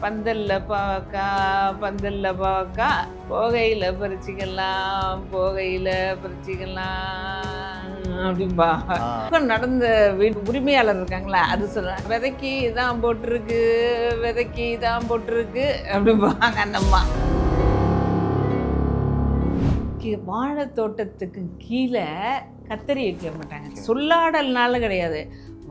பந்தல்ல பாவக்கா பந்தல்ல பாவக்கா போகையில் பறிச்சிக்கலாம் அப்படின்பா. நடந்த உரிமையாளர் இருக்காங்களா, அது சொல்ல விதைக்கு தான் போட்டிருக்கு அப்படிம்பாங்க அந்தம்மா. வாழை தோட்டத்துக்கு கீழே கத்தரி வைக்க மாட்டாங்க. சொல்லாடல்னால கிடையாது,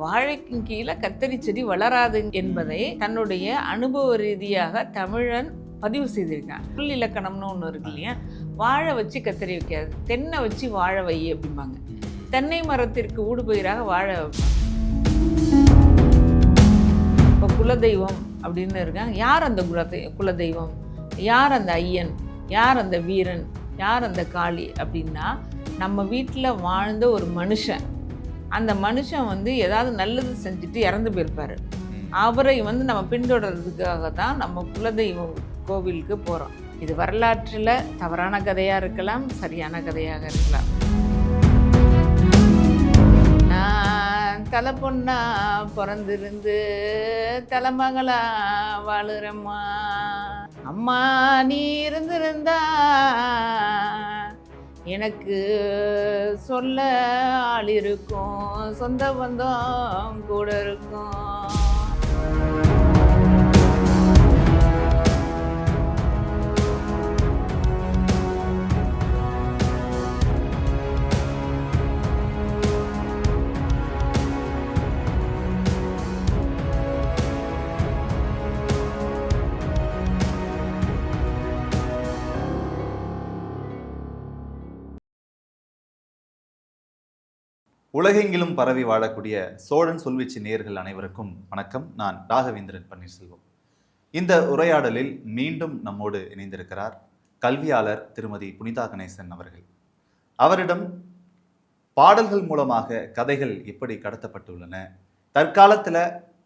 வாழைக்கு கீழே கத்தரி செடி வளராது என்பதை தன்னுடைய அனுபவ ரீதியாக தமிழன் பதிவு செய்திருக்கான். புல் இலக்கணம்னு ஒன்று இருக்கு இல்லையா, வாழை வச்சு கத்தரி வைக்காது, தென்னை வச்சு வாழை வை அப்படிம்பாங்க. தென்னை மரத்திற்கு ஊடுபயிராக வாழை வைப்பாங்க. இப்போ குலதெய்வம் அப்படின்னு இருக்காங்க. யார் அந்த குலதெய்வம், யார் அந்த ஐயன், யார் அந்த வீரன், யார் அந்த காளி அப்படின்னா, நம்ம வீட்டில் வாழ்ந்த ஒரு மனுஷன். அந்த மனுஷன் ஏதாவது நல்லது செஞ்சுட்டு இறந்து போயிருப்பார். அவரை நம்ம பின்தொடர்றதுக்காக தான் நம்ம குலதெய்வம் கோவிலுக்கு போகிறோம். இது வரலாற்றில் தவறான கதையாக இருக்கலாம், சரியான கதையாக இருக்கலாம். நான் தலை பொண்ணா பிறந்திருந்து தலைமகளா வாழுறம்மா. அம்மா நீ இருந்திருந்தா எனக்கு சொல்ல ஆள் இருக்கும், சொந்த பந்தம் கூட இருக்கும். உலகெங்கிலும் பரவி வாழக்கூடிய சோழன் சொல்வீச்சு நேயர்கள் அனைவருக்கும் வணக்கம். நான் ராகவேந்திரன் பன்னீர்செல்வம். இந்த உரையாடலில் மீண்டும் நம்மோடு இணைந்திருக்கிறார் கல்வியாளர் திருமதி புனிதா கணேசன் அவர்கள். அவரிடம் பாடல்கள் மூலமாக கதைகள் எப்படி கடத்தப்பட்டுள்ளன, தற்காலத்தில்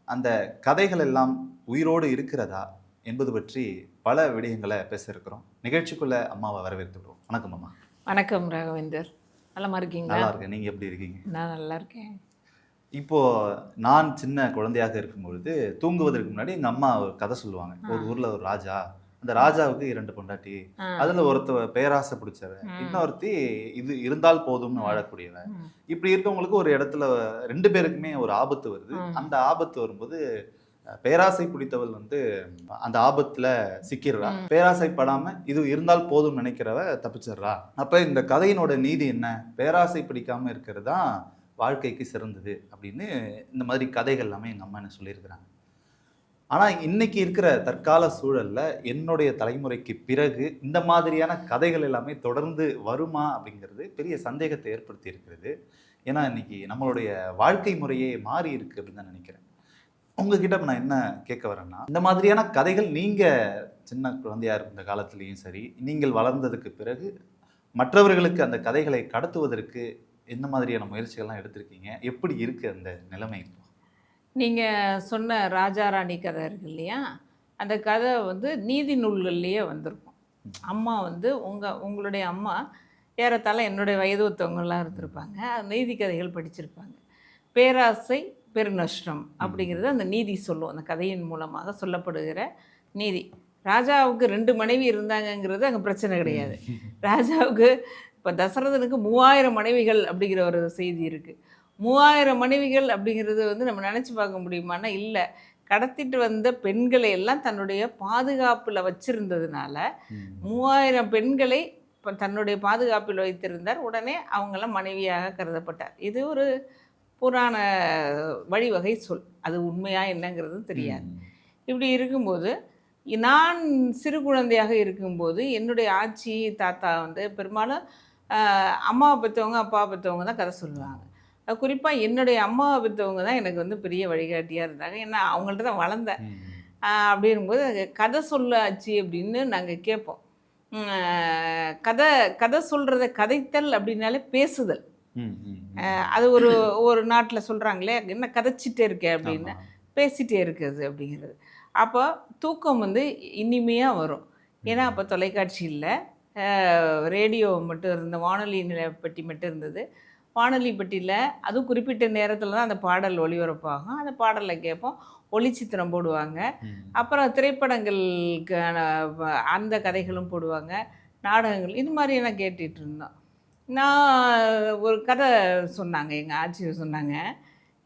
அந்த கதைகள் எல்லாம் உயிரோடு இருக்கிறதா என்பது பற்றி பல விடயங்களை பேச இருக்கிறோம். நிகழ்ச்சிக்குள்ள அம்மாவை வரவேற்றுக்கிறோம். வணக்கம் அம்மா. வணக்கம் ராகவேந்தர், நலமா இருக்கீங்களா? நல்லா இருக்கேன், நீங்க எப்படி இருக்கீங்க? நான் நல்லா இருக்கேன். இப்போ நான் சின்ன குழந்தையாக இருக்கும்பொழுது தூங்குவதற்கு முன்னாடி எங்க அம்மா ஒரு கதை சொல்லுவாங்க. ஒரு ஊர்ல ஒரு ராஜா, அந்த ராஜாவுக்கு 2 பொண்டாட்டி, அதுல ஒருத்த பேராசை பிடிச்சவ, இன்னொருத்தி இது இருந்தால் போதும்னு வாழக்கூடியவ. இப்படி இருக்கவங்களுக்கு ஒரு இடத்துல 2 பேருக்குமே ஒரு ஆபத்து வருது. அந்த ஆபத்து வரும்போது பேராசை பிடித்தவள் அந்த ஆபத்துல சிக்கிடுறா. பேராசைப்படாம இது இருந்தால் போதும் நினைக்கிறவ தப்பிச்சிடுறா. அப்ப இந்த கதையினோட நீதி என்ன? பேராசை பிடிக்காம இருக்கிறது தான் வாழ்க்கைக்கு சிறந்தது அப்படின்னு இந்த மாதிரி கதைகள் எல்லாமே எங்க அம்மா என்ன சொல்லியிருக்கிறாங்க. ஆனா இன்னைக்கு இருக்கிற தற்கால சூழல்ல என்னுடைய தலைமுறைக்கு பிறகு இந்த மாதிரியான கதைகள் எல்லாமே தொடர்ந்து வருமா அப்படிங்கிறது பெரிய சந்தேகத்தை ஏற்படுத்தி இருக்கிறது. ஏன்னா இன்னைக்கு நம்மளுடைய வாழ்க்கை முறையே மாறி இருக்கு அப்படின்னு தான் நினைக்கிறேன். உங்ககிட்ட நான் என்ன கேட்க வரேன்னா, இந்த மாதிரியான கதைகள் நீங்க சின்ன குழந்தையா இருந்த காலத்திலையும் சரி, நீங்கள் வளர்ந்ததுக்கு பிறகு மற்றவர்களுக்கு அந்த கதைகளை கடத்துவதற்கு எந்த மாதிரியான முயற்சிகள்லாம் எடுத்திருக்கீங்க? எப்படி இருக்கு அந்த நிலைமை? நீங்கள் சொன்ன ராஜா ராணி கதை இருக்கு இல்லையா, அந்த கதை நீதி நூல்கள்லேயே வந்திருக்கும். அம்மா உங்களுடைய அம்மா ஏறத்தாழ என்னுடைய வயது ஒத்தவங்களாம் இருந்திருப்பாங்க. நீதி கதைகள் படிச்சிருப்பாங்க. பேராசை பெருநஷ்டம் அப்படிங்கிறது அந்த நீதி சொல்லும். அந்த கதையின் மூலமாக சொல்லப்படுகிற நீதி. ராஜாவுக்கு 2 மனைவி இருந்தாங்கங்கிறது அங்கே பிரச்சனை கிடையாது. ராஜாவுக்கு இப்போ தசரதனுக்கு 3000 மனைவிகள் அப்படிங்கிற ஒரு செய்தி இருக்குது. 3000 மனைவிகள் அப்படிங்கிறது நம்ம நினச்சி பார்க்க முடியுமானா இல்லை. கடத்திட்டு வந்த பெண்களை எல்லாம் தன்னுடைய பாதுகாப்பில் வச்சிருந்ததுனால 3000 பெண்களை தன்னுடைய பாதுகாப்பில் வைத்திருந்தார். உடனே அவங்களாம் மனைவியாக கருதப்பட்டார். இது ஒரு புராண வழிவகை சொல். அது உண்மையாக என்னங்கிறது தெரியாது. இப்படி இருக்கும்போது நான் சிறு குழந்தையாக இருக்கும்போது என்னுடைய ஆச்சி தாத்தா பெரும்பாலும் அம்மாவை பெற்றவங்க அப்பாவை பெற்றவங்க தான் கதை சொல்லுவாங்க. குறிப்பாக என்னுடைய அம்மாவை பெற்றவங்க தான் எனக்கு பெரிய வழிகாட்டியாக இருந்தாங்க. ஏன்னா அவங்கள்ட்ட தான் வளர்ந்தேன். அப்படிங்கும்போது கதை சொல்ல ஆச்சு அப்படின்னு நாங்கள் கேட்போம். கதை சொல்கிறத கதைத்தல் அப்படின்னாலே பேசுதல். அது ஒரு நாட்டில் சொல்கிறாங்களே, என்ன கதைச்சிட்டே இருக்கே அப்படின்னு, பேசிகிட்டே இருக்குது அப்படிங்கிறது. அப்போ தூக்கம் இனிமையாக வரும். ஏன்னா அப்போ தொலைக்காட்சி இல்லை, ரேடியோ மட்டும் இருந்த, வானொலி பெட்டி மட்டும் இருந்தது. வானொலி பெட்டியில் அதுவும் குறிப்பிட்ட நேரத்தில் தான் அந்த பாடல் ஒளிபரப்பாகும். அந்த பாடலை கேட்போம். ஒளிச்சித்திரம் போடுவாங்க. ம். அப்புறம் திரைப்படங்களுக்கான அந்த கதைகளும் போடுவாங்க, நாடகங்கள் இது மாதிரியெல்லாம் நான் கேட்டுட்டு இருந்தோம். நான் ஒரு கதை சொன்னாங்க, எங்கள் ஆட்சியர் சொன்னாங்க.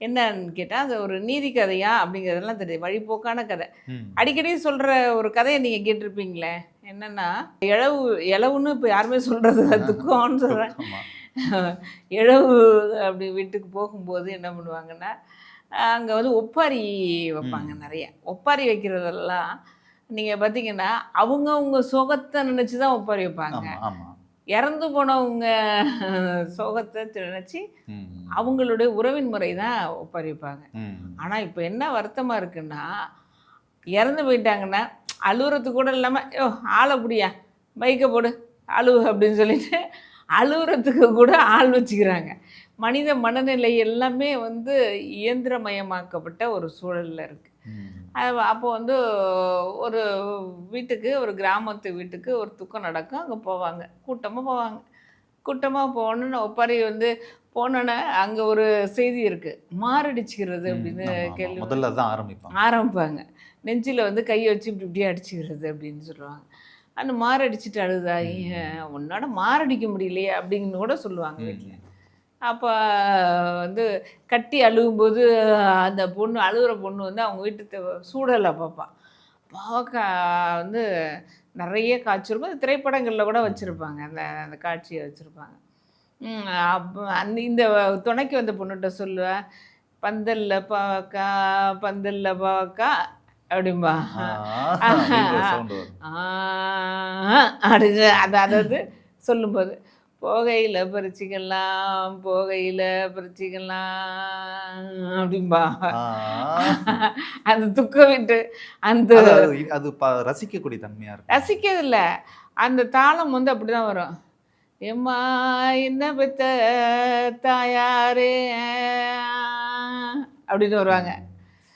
என்னன்னு கேட்டால், அது ஒரு நீதி கதையா அப்படிங்கிறதெல்லாம் தெரியுது, வழிபோக்கான கதை. ம். அடிக்கடி சொல்கிற ஒரு கதையை நீங்கள் கேட்டிருப்பீங்களே, என்னென்னா இழவுன்னு இப்போ யாருமே சொல்கிறது இல்லை, துக்கம்னு சொல்கிறேன். ஆமா. இழவு அப்படி வீட்டுக்கு போகும்போது என்ன பண்ணுவாங்கன்னா, அங்கே வந்து ஒப்பாரி வைப்பாங்க நிறைய. ஒப்பாரி வைக்கிறதெல்லாம் நீங்கள் பார்த்தீங்கன்னா அவங்கவுங்க சுகத்தை நினச்சி தான் ஒப்பாரி வைப்பாங்க. ஆமா, ஆமா. இறந்து போனவங்க சோகத்தை நினச்சி ம். அவங்களுடைய உறவின் முறை தான் ஒப்பாரி வைப்பாங்க. ம். ஆனால் இப்போ என்ன வருத்தமாக இருக்குன்னா, இறந்து போயிட்டாங்கன்னா அழுகுறதுக்கு கூட இல்லாமல், யோ ஆளை புடியா, பைக்கை போடு அழுவு அப்படின்னு சொல்லிட்டு அழுகுறதுக்கு கூட ஆள் வச்சுக்கிறாங்க. மனித மனநிலை எல்லாமே வந்து இயந்திரமயமாக்கப்பட்ட ஒரு சூழலில் இருக்குது. ம். அப்போ வந்து ஒரு வீட்டுக்கு, ஒரு கிராமத்து வீட்டுக்கு ஒரு துக்கம் நடக்கும். அங்கே போவாங்க, கூட்டமாக போவாங்க. கூட்டமாக போகணுன்னு ஒப்பாரி வந்து போனோன்னே அங்கே ஒரு செய்தி இருக்குது, மாரடிச்சுக்கிறது அப்படின்னு ஆமா, ஆமா. கேள்வி முதல்ல தான் ஆரம்பிப்பாங்க. ஆரம்பிப்பாங்க. நெஞ்சில் வந்து கையை வச்சு இப்படி இப்படி அடிச்சுக்கிறது அப்படின்னு சொல்லுவாங்க. அந்த மாரடிச்சிட்டு அழுதா, உன்னோட மாரடிக்க முடியலையே அப்படின்னு கூட சொல்லுவாங்க வீட்டில். அப்போ வந்து கட்டி அழுகும்போது அந்த பொண்ணு, அழுகிற பொண்ணு வந்து அவங்க வீட்டு சூழலை பார்ப்பான். பாவக்காய் வந்து நிறைய காய்ச்சிருக்கும். அது திரைப்படங்களில் கூட வச்சுருப்பாங்க, அந்த அந்த காட்சியை வச்சுருப்பாங்க. அப்போ இந்த துணைக்கு வந்த பொண்ணுகிட்ட சொல்லுவேன், பந்தல்ல பாவக்கா பந்தல்ல பாவக்கா அப்படிம்பா. அப்படின்ற சவுண்ட் வரும். அப்படின்னு அதாவது சொல்லும்போது, போகையில் பறிச்சிக்கலாம் போகையில் பறிச்சிக்கலாம் அப்படிம்பா. அந்த துக்கம் விட்டு அந்த அது ரசிக்கக்கூடிய தன்மையா இருக்கும். ரசிக்கிறதில்ல, அந்த தாளம் வந்து அப்படி தான் வரும். எம்மா என்ன பெத்த தாயாரே அப்படின்னு வருவாங்க.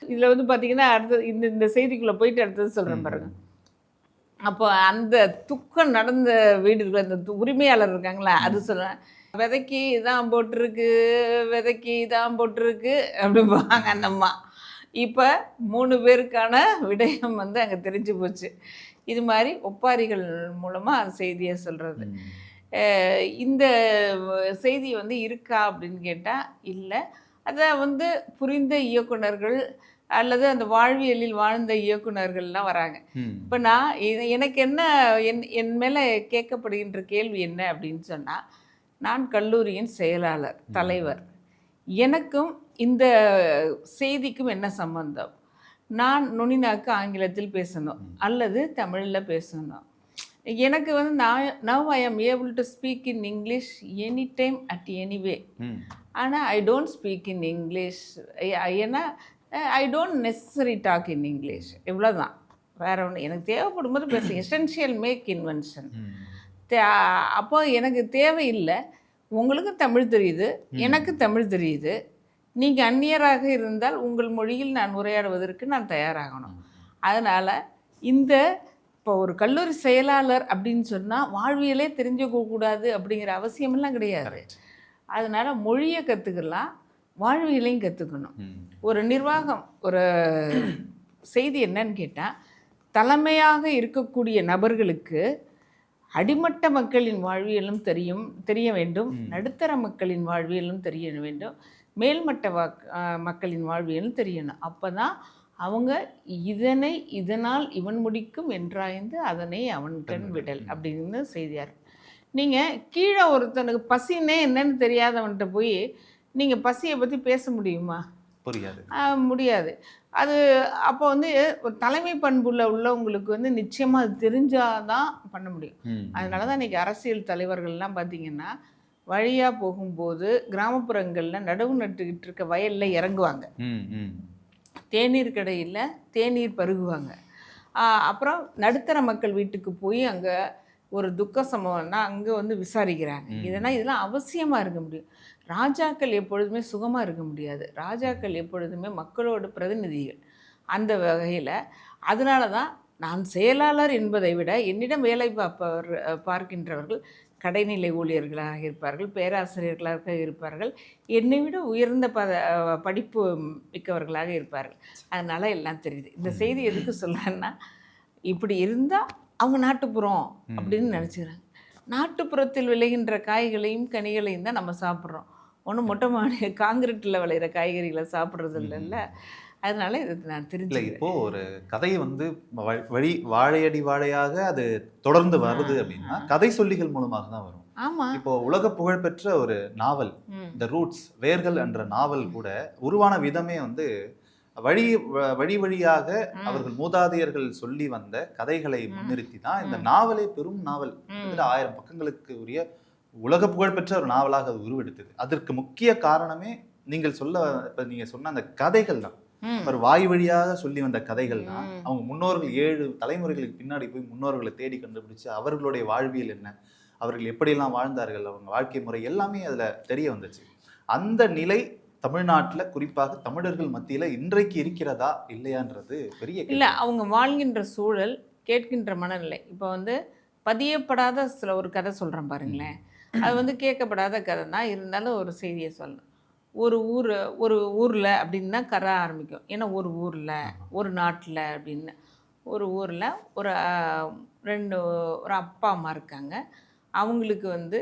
இதில் வந்து பார்த்தீங்கன்னா அடுத்தது இந்த இந்த செய்திக்குள்ளே போயிட்டு அடுத்தது சொல்கிறேன் பாருங்க. அப்போ அந்த துக்கம் நடந்த வீடு இருக்கிற அந்த உரிமையாளர் இருக்காங்களா, அது சொல்லுவேன், விதைக்கு தான் போட்டிருக்கு விதைக்கு தான் போட்டிருக்கு அப்படிம்பாங்க அந்த அம்மா. இப்போ 3 பேருக்கான விடயம் வந்து அங்கே தெரிஞ்சு போச்சு. இது மாதிரி ஒப்பாரிகள் மூலமாக அந்த செய்தியை சொல்கிறது. இந்த செய்தி வந்து இருக்கா அப்படின்னு கேட்டால் இல்லை. அதை வந்து புரிந்த இயக்குனர்கள் அல்லது அந்த வாழ்வியலில் வாழ்ந்த இயக்குனர்கள்லாம் வராங்க. இப்போ நான் எனக்கு என்ன என் மேலே கேட்கப்படுகின்ற கேள்வி என்ன அப்படின்னு சொன்னால், நான் கல்லூரியின் செயலாளர், தலைவர். எனக்கும் இந்த செய்திக்கும் என்ன சம்பந்தம்? நான் நுனிநாக்கு ஆங்கிலத்தில் பேசணும் அல்லது தமிழில் பேசணும். எனக்கு வந்து now I am able to speak in English any time at any way. ஆனால் I don't speak in English. ஏன்னா I don't necessary talk in English. இவ்வளோதான், வேற ஒன்று. எனக்கு தேவைப்படும் போது பேச எசென்ஷியல் மேக் இன்வென்ஷன். அப்போ எனக்கு தேவையில்லை. உங்களுக்கு தமிழ் தெரியுது, எனக்கு தமிழ் தெரியுது. நீங்கள் அந்நியராக இருந்தால் உங்கள் மொழியில் நான் உரையாடுவதற்கு நான் தயாராகணும். அதனால் இந்த இப்போ ஒரு கல்லூரி செயலாளர் அப்படின்னு சொன்னால் வாழ்வியலே தெரிஞ்சுக்கக்கூடாது அப்படிங்கிற அவசியமெல்லாம் கிடையாது. அதனால் மொழியை கற்றுக்கலாம், வாழ்வியலையும் கற்றுக்கணும். ஒரு நிர்வாகம், ஒரு செய்தி என்னன்னு கேட்டால், தலைமையாக இருக்கக்கூடிய நபர்களுக்கு அடிமட்ட மக்களின் வாழ்வியலும் தெரிய வேண்டும், நடுத்தர மக்களின் வாழ்வியலும் தெரிய வேண்டும், மேல்மட்ட மக்களின் வாழ்வியலும் தெரியணும். அப்போ தான் அவங்க இதனால் இவன் முடிக்கும் என்றாய்ந்து அதனை அவன் கண் விடல் அப்படின்னு செய்தியார். நீங்கள் கீழே ஒருத்தனுக்கு பசின்னே என்னன்னு தெரியாதவன்கிட்ட போய் நீங்கள் பசியை பற்றி பேச முடியுமா? புரியாது, முடியாது. அது அப்போ வந்து ஒரு தலைமை பண்புள்ள உள்ளவங்களுக்கு வந்து நிச்சயமாக அது தெரிஞ்சாதான் பண்ண முடியும். அதனால தான் இன்றைக்கி அரசியல் தலைவர்கள்லாம் பார்த்திங்கன்னா வழியாக போகும்போது கிராமப்புறங்களில் நடவு நட்டுக்கிட்டு இருக்க வயலில் இறங்குவாங்க, தேநீர் கடையில் தேநீர் பருகுவாங்க. அப்புறம் நடுத்தர மக்கள் வீட்டுக்கு போய் அங்கே ஒரு துக்க சம்பவம்னா அங்கே வந்து விசாரிக்கிறாங்க. இதெல்லாம் அவசியமாக இருக்க முடியும். ராஜாக்கள் எப்பொழுதுமே சுகமாக இருக்க முடியாது. ராஜாக்கள் எப்பொழுதுமே மக்களோட பிரதிநிதிகள். அந்த வகையில் அதனால தான் நான் செயலாளர் என்பதை விட என்னிடம் வேலை பார்க்கின்றவர்கள் கடைநிலை ஊழியர்களாக இருப்பார்கள், பேராசிரியர்களாக இருப்பார்கள், என்னை விட உயர்ந்த படிப்பு மிக்கவர்களாக இருப்பார்கள். அதனால எல்லாம் தெரியுது. இந்த செய்தி எதுக்கு சொல்கிறேன்னா, இப்படி இருந்தால் அவங்க நாட்டுப்புறம் அப்படின்னு நினச்சிக்கிறாங்க. நாட்டுப்புறத்தில் விளைகின்ற காய்களையும் கனிகளையும் தான் நம்ம சாப்பிட்றோம். ஒன்றும் மொட்டை மாடி காங்கிரீட்டில் விளையிற காய்கறிகளை சாப்பிட்றது இல்லைல்ல. அதனால இது நான் இல்லை, இப்போ ஒரு கதை வந்து வழி வாழையடி வாழையாக அது தொடர்ந்து வருது அப்படின்னா கதை சொல்லிகள் மூலமாக தான் வரும். ஆமாம். இப்போ உலக புகழ்பெற்ற ஒரு நாவல் த ரூட்ஸ், வேர்கள் என்ற நாவல் கூட உருவான விதமே வந்து வழி வழியாக அவர்கள் மூதாதையர்கள் சொல்லி வந்த கதைகளை முன்னிறுத்தி தான் இந்த நாவலே பெரும் நாவல் 1000 பக்கங்களுக்கு உரிய உலக புகழ்பெற்ற ஒரு நாவலாக அது உருவெடுத்தது. அதற்கு முக்கிய காரணமே நீங்கள் சொன்ன அந்த கதைகள் தான். ஒரு வாய் வழியாக சொல்லி வந்த கதைகள் தான். அவங்க முன்னோர்கள் 7 தலைமுறைகளுக்கு பின்னாடி போய் முன்னோர்களை தேடி கண்டுபிடிச்சு அவர்களுடைய வாழ்வியல் என்ன, அவர்கள் எப்படியெல்லாம் வாழ்ந்தார்கள், அவங்க வாழ்க்கை முறை எல்லாமே அதுல தெரிய வந்துச்சு. அந்த நிலை தமிழ்நாட்டில் குறிப்பாக தமிழர்கள் மத்தியில இன்றைக்கு இருக்கிறதா இல்லையான்றது பெரிய இல்லை. அவங்க வாழ்கின்ற சூழல், கேட்கின்ற மனநிலை. இப்போ வந்து பதியப்படாத ஒரு கதை சொல்கிறேன் பாருங்களேன். அது வந்து கேட்கப்படாத கதை தான், இருந்தாலும் ஒரு செய்தியை சொல்லணும். ஒரு ஊரில் அப்படின்னா கரை ஆரம்பிக்கும். ஏன்னா ஒரு நாட்டில் அப்படின்னு ஒரு ஊரில் ஒரு அப்பா அம்மா இருக்காங்க. அவங்களுக்கு வந்து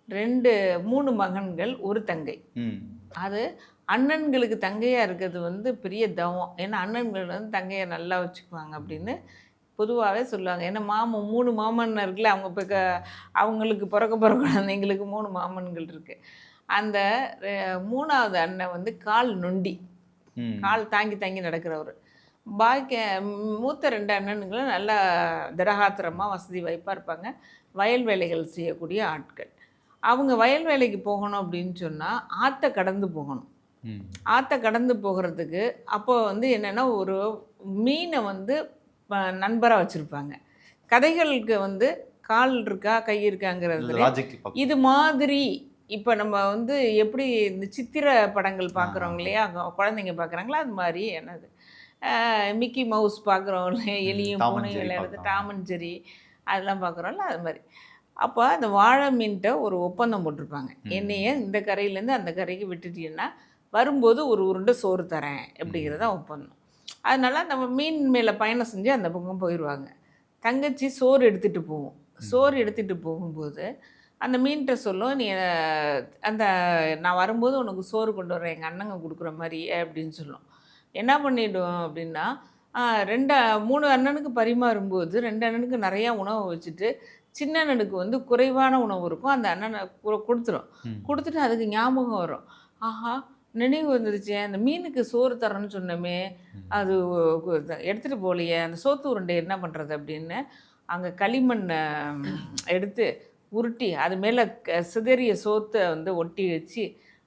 3 மகன்கள், ஒரு தங்கை. அது அண்ணன்களுக்கு தங்கையாக இருக்கிறது வந்து பெரிய தவம். ஏன்னா அண்ணன்கள் வந்து தங்கையை நல்லா வச்சுக்குவாங்க அப்படின்னு பொதுவாகவே சொல்லுவாங்க. ஏன்னா 3 மாமன் இருக்குல்ல, அவங்க இப்போ அவங்களுக்கு பிறக்க குழந்தைங்களுக்கு 3 மாமன்கள் இருக்குது. அந்த 3வது அண்ணன் வந்து கால் நொண்டி, கால் தாங்கி நடக்கிறவர். மூத்த 2 அண்ணனுங்களும் நல்லா திடகாத்திரமாக வசதி வாய்ப்பாக இருப்பாங்க, வயல் வேலைகள் செய்யக்கூடிய ஆட்கள். அவங்க வயல் வேலைக்கு போகணும் அப்படின்னு சொன்னால் ஆற்றை கடந்து போகணும். ஆற்றை கடந்து போகிறதுக்கு அப்போ வந்து என்னென்னா ஒரு மீனை வந்து நண்பராக வச்சுருப்பாங்க. கதைகளுக்கு வந்து கால் இருக்கா கை இருக்காங்கிறது இது மாதிரி. இப்போ நம்ம வந்து எப்படி இந்த சித்திர படங்கள் பார்க்குறோம் இல்லையா, குழந்தைங்க பார்க்குறாங்களா, அது மாதிரி என்னது மிக்கி மவுஸ் பார்க்குறோம் இல்லையா, எலியும் பூனையும் விளையாடுறது, டாம் அண்ட் ஜெர்ரி அதெல்லாம் பார்க்குறோம்ல, அது மாதிரி. அப்போ அந்த வாழை மீன்கிட்ட ஒரு ஒப்பந்தம் போட்டிருப்பாங்க. என்னைய இந்த கரையிலேருந்து அந்த கரைக்கு விட்டுட்டீங்கன்னா வரும்போது ஒரு உருண்டை சோறு தரேன் அப்படிங்கிறத ஒப்பந்தம். அதனால் நம்ம மீன் மேலே பயணம் செஞ்சு அந்த பக்கம் போயிடுவாங்க. தங்கச்சி சோறு எடுத்துகிட்டு போவோம். சோறு எடுத்துகிட்டு போகும்போது அந்த மீன்கிட்ட சொல்லும், நீ அந்த நான் வரும்போது உனக்கு சோறு கொண்டு வரேன், எங்கள் அண்ணங்க கொடுக்குற மாதிரி அப்படின்னு சொல்லும். என்ன பண்ணிவிடும் அப்படின்னா 3 அண்ணனுக்கு பரிமாறும்போது 2 அண்ணனுக்கு நிறையா உணவு வச்சுட்டு சின்ன அண்ணனுக்கு வந்து குறைவான உணவு இருக்கும், அந்த அண்ணனை கொடுத்துட்டு அதுக்கு ஞாபகம் வரும், ஆஹா நினைவு வந்துருச்சு, அந்த மீனுக்கு சோறு தரேன்னு சொன்னோமே அது எடுத்துகிட்டு போகலையே, அந்த சோத்து உருண்டை என்ன பண்ணுறது அப்படின்னு அங்கே களிமண் எடுத்து உருட்டி அது மேலே சிதறிய சோத்தை வந்து ஒட்டி வச்சு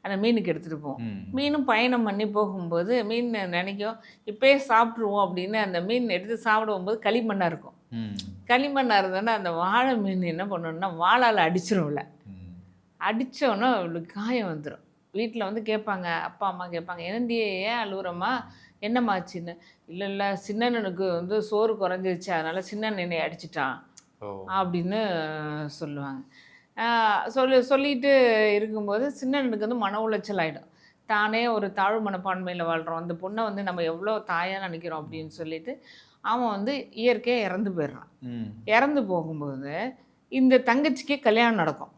அந்த மீனுக்கு எடுத்துகிட்டு போவோம். மீனும் பயணம் பண்ணி போகும்போது மீன் நினைக்கும் இப்போயே சாப்பிட்ருவோம் அப்படின்னு அந்த மீன் எடுத்து சாப்பிடும்போது களிமண்ணாக இருக்கும். களிமண்ணாக இருந்தோன்னா அந்த வாழை மீன் என்ன பண்ணணும்னா வாழால் அடிச்சிடும்ல, அடித்தோன்னா அவளுக்கு காயம் வந்துடும். வீட்டில் வந்து கேட்பாங்க, அப்பா அம்மா கேட்பாங்க, என்னடி ஏன் அழுகுறம்மா, என்னம்மாச்சின்னு. இல்லை சின்னண்ணனுக்கு வந்து சோறு குறைஞ்சிருச்சு, அதனால் சின்னண்ணனை அடிச்சிட்டான் அப்படின்னு சொல்லுவாங்க. சொல்லிட்டு இருக்கும்போது சின்னண்ணனுக்கு வந்து மன உளைச்சல் ஆகிடும். தானே ஒரு தாழ்வு மனப்பான்மையில் வாழ்கிறோம், அந்த பொண்ணை வந்து நம்ம எவ்வளோ தாயாக நினைக்கிறோம் அப்படின்னு சொல்லிட்டு அவன் வந்து இயற்கையாக இறந்து போயிடுறான். இறந்து போகும்போது இந்த தங்கச்சிக்கே கல்யாணம் நடக்கும்.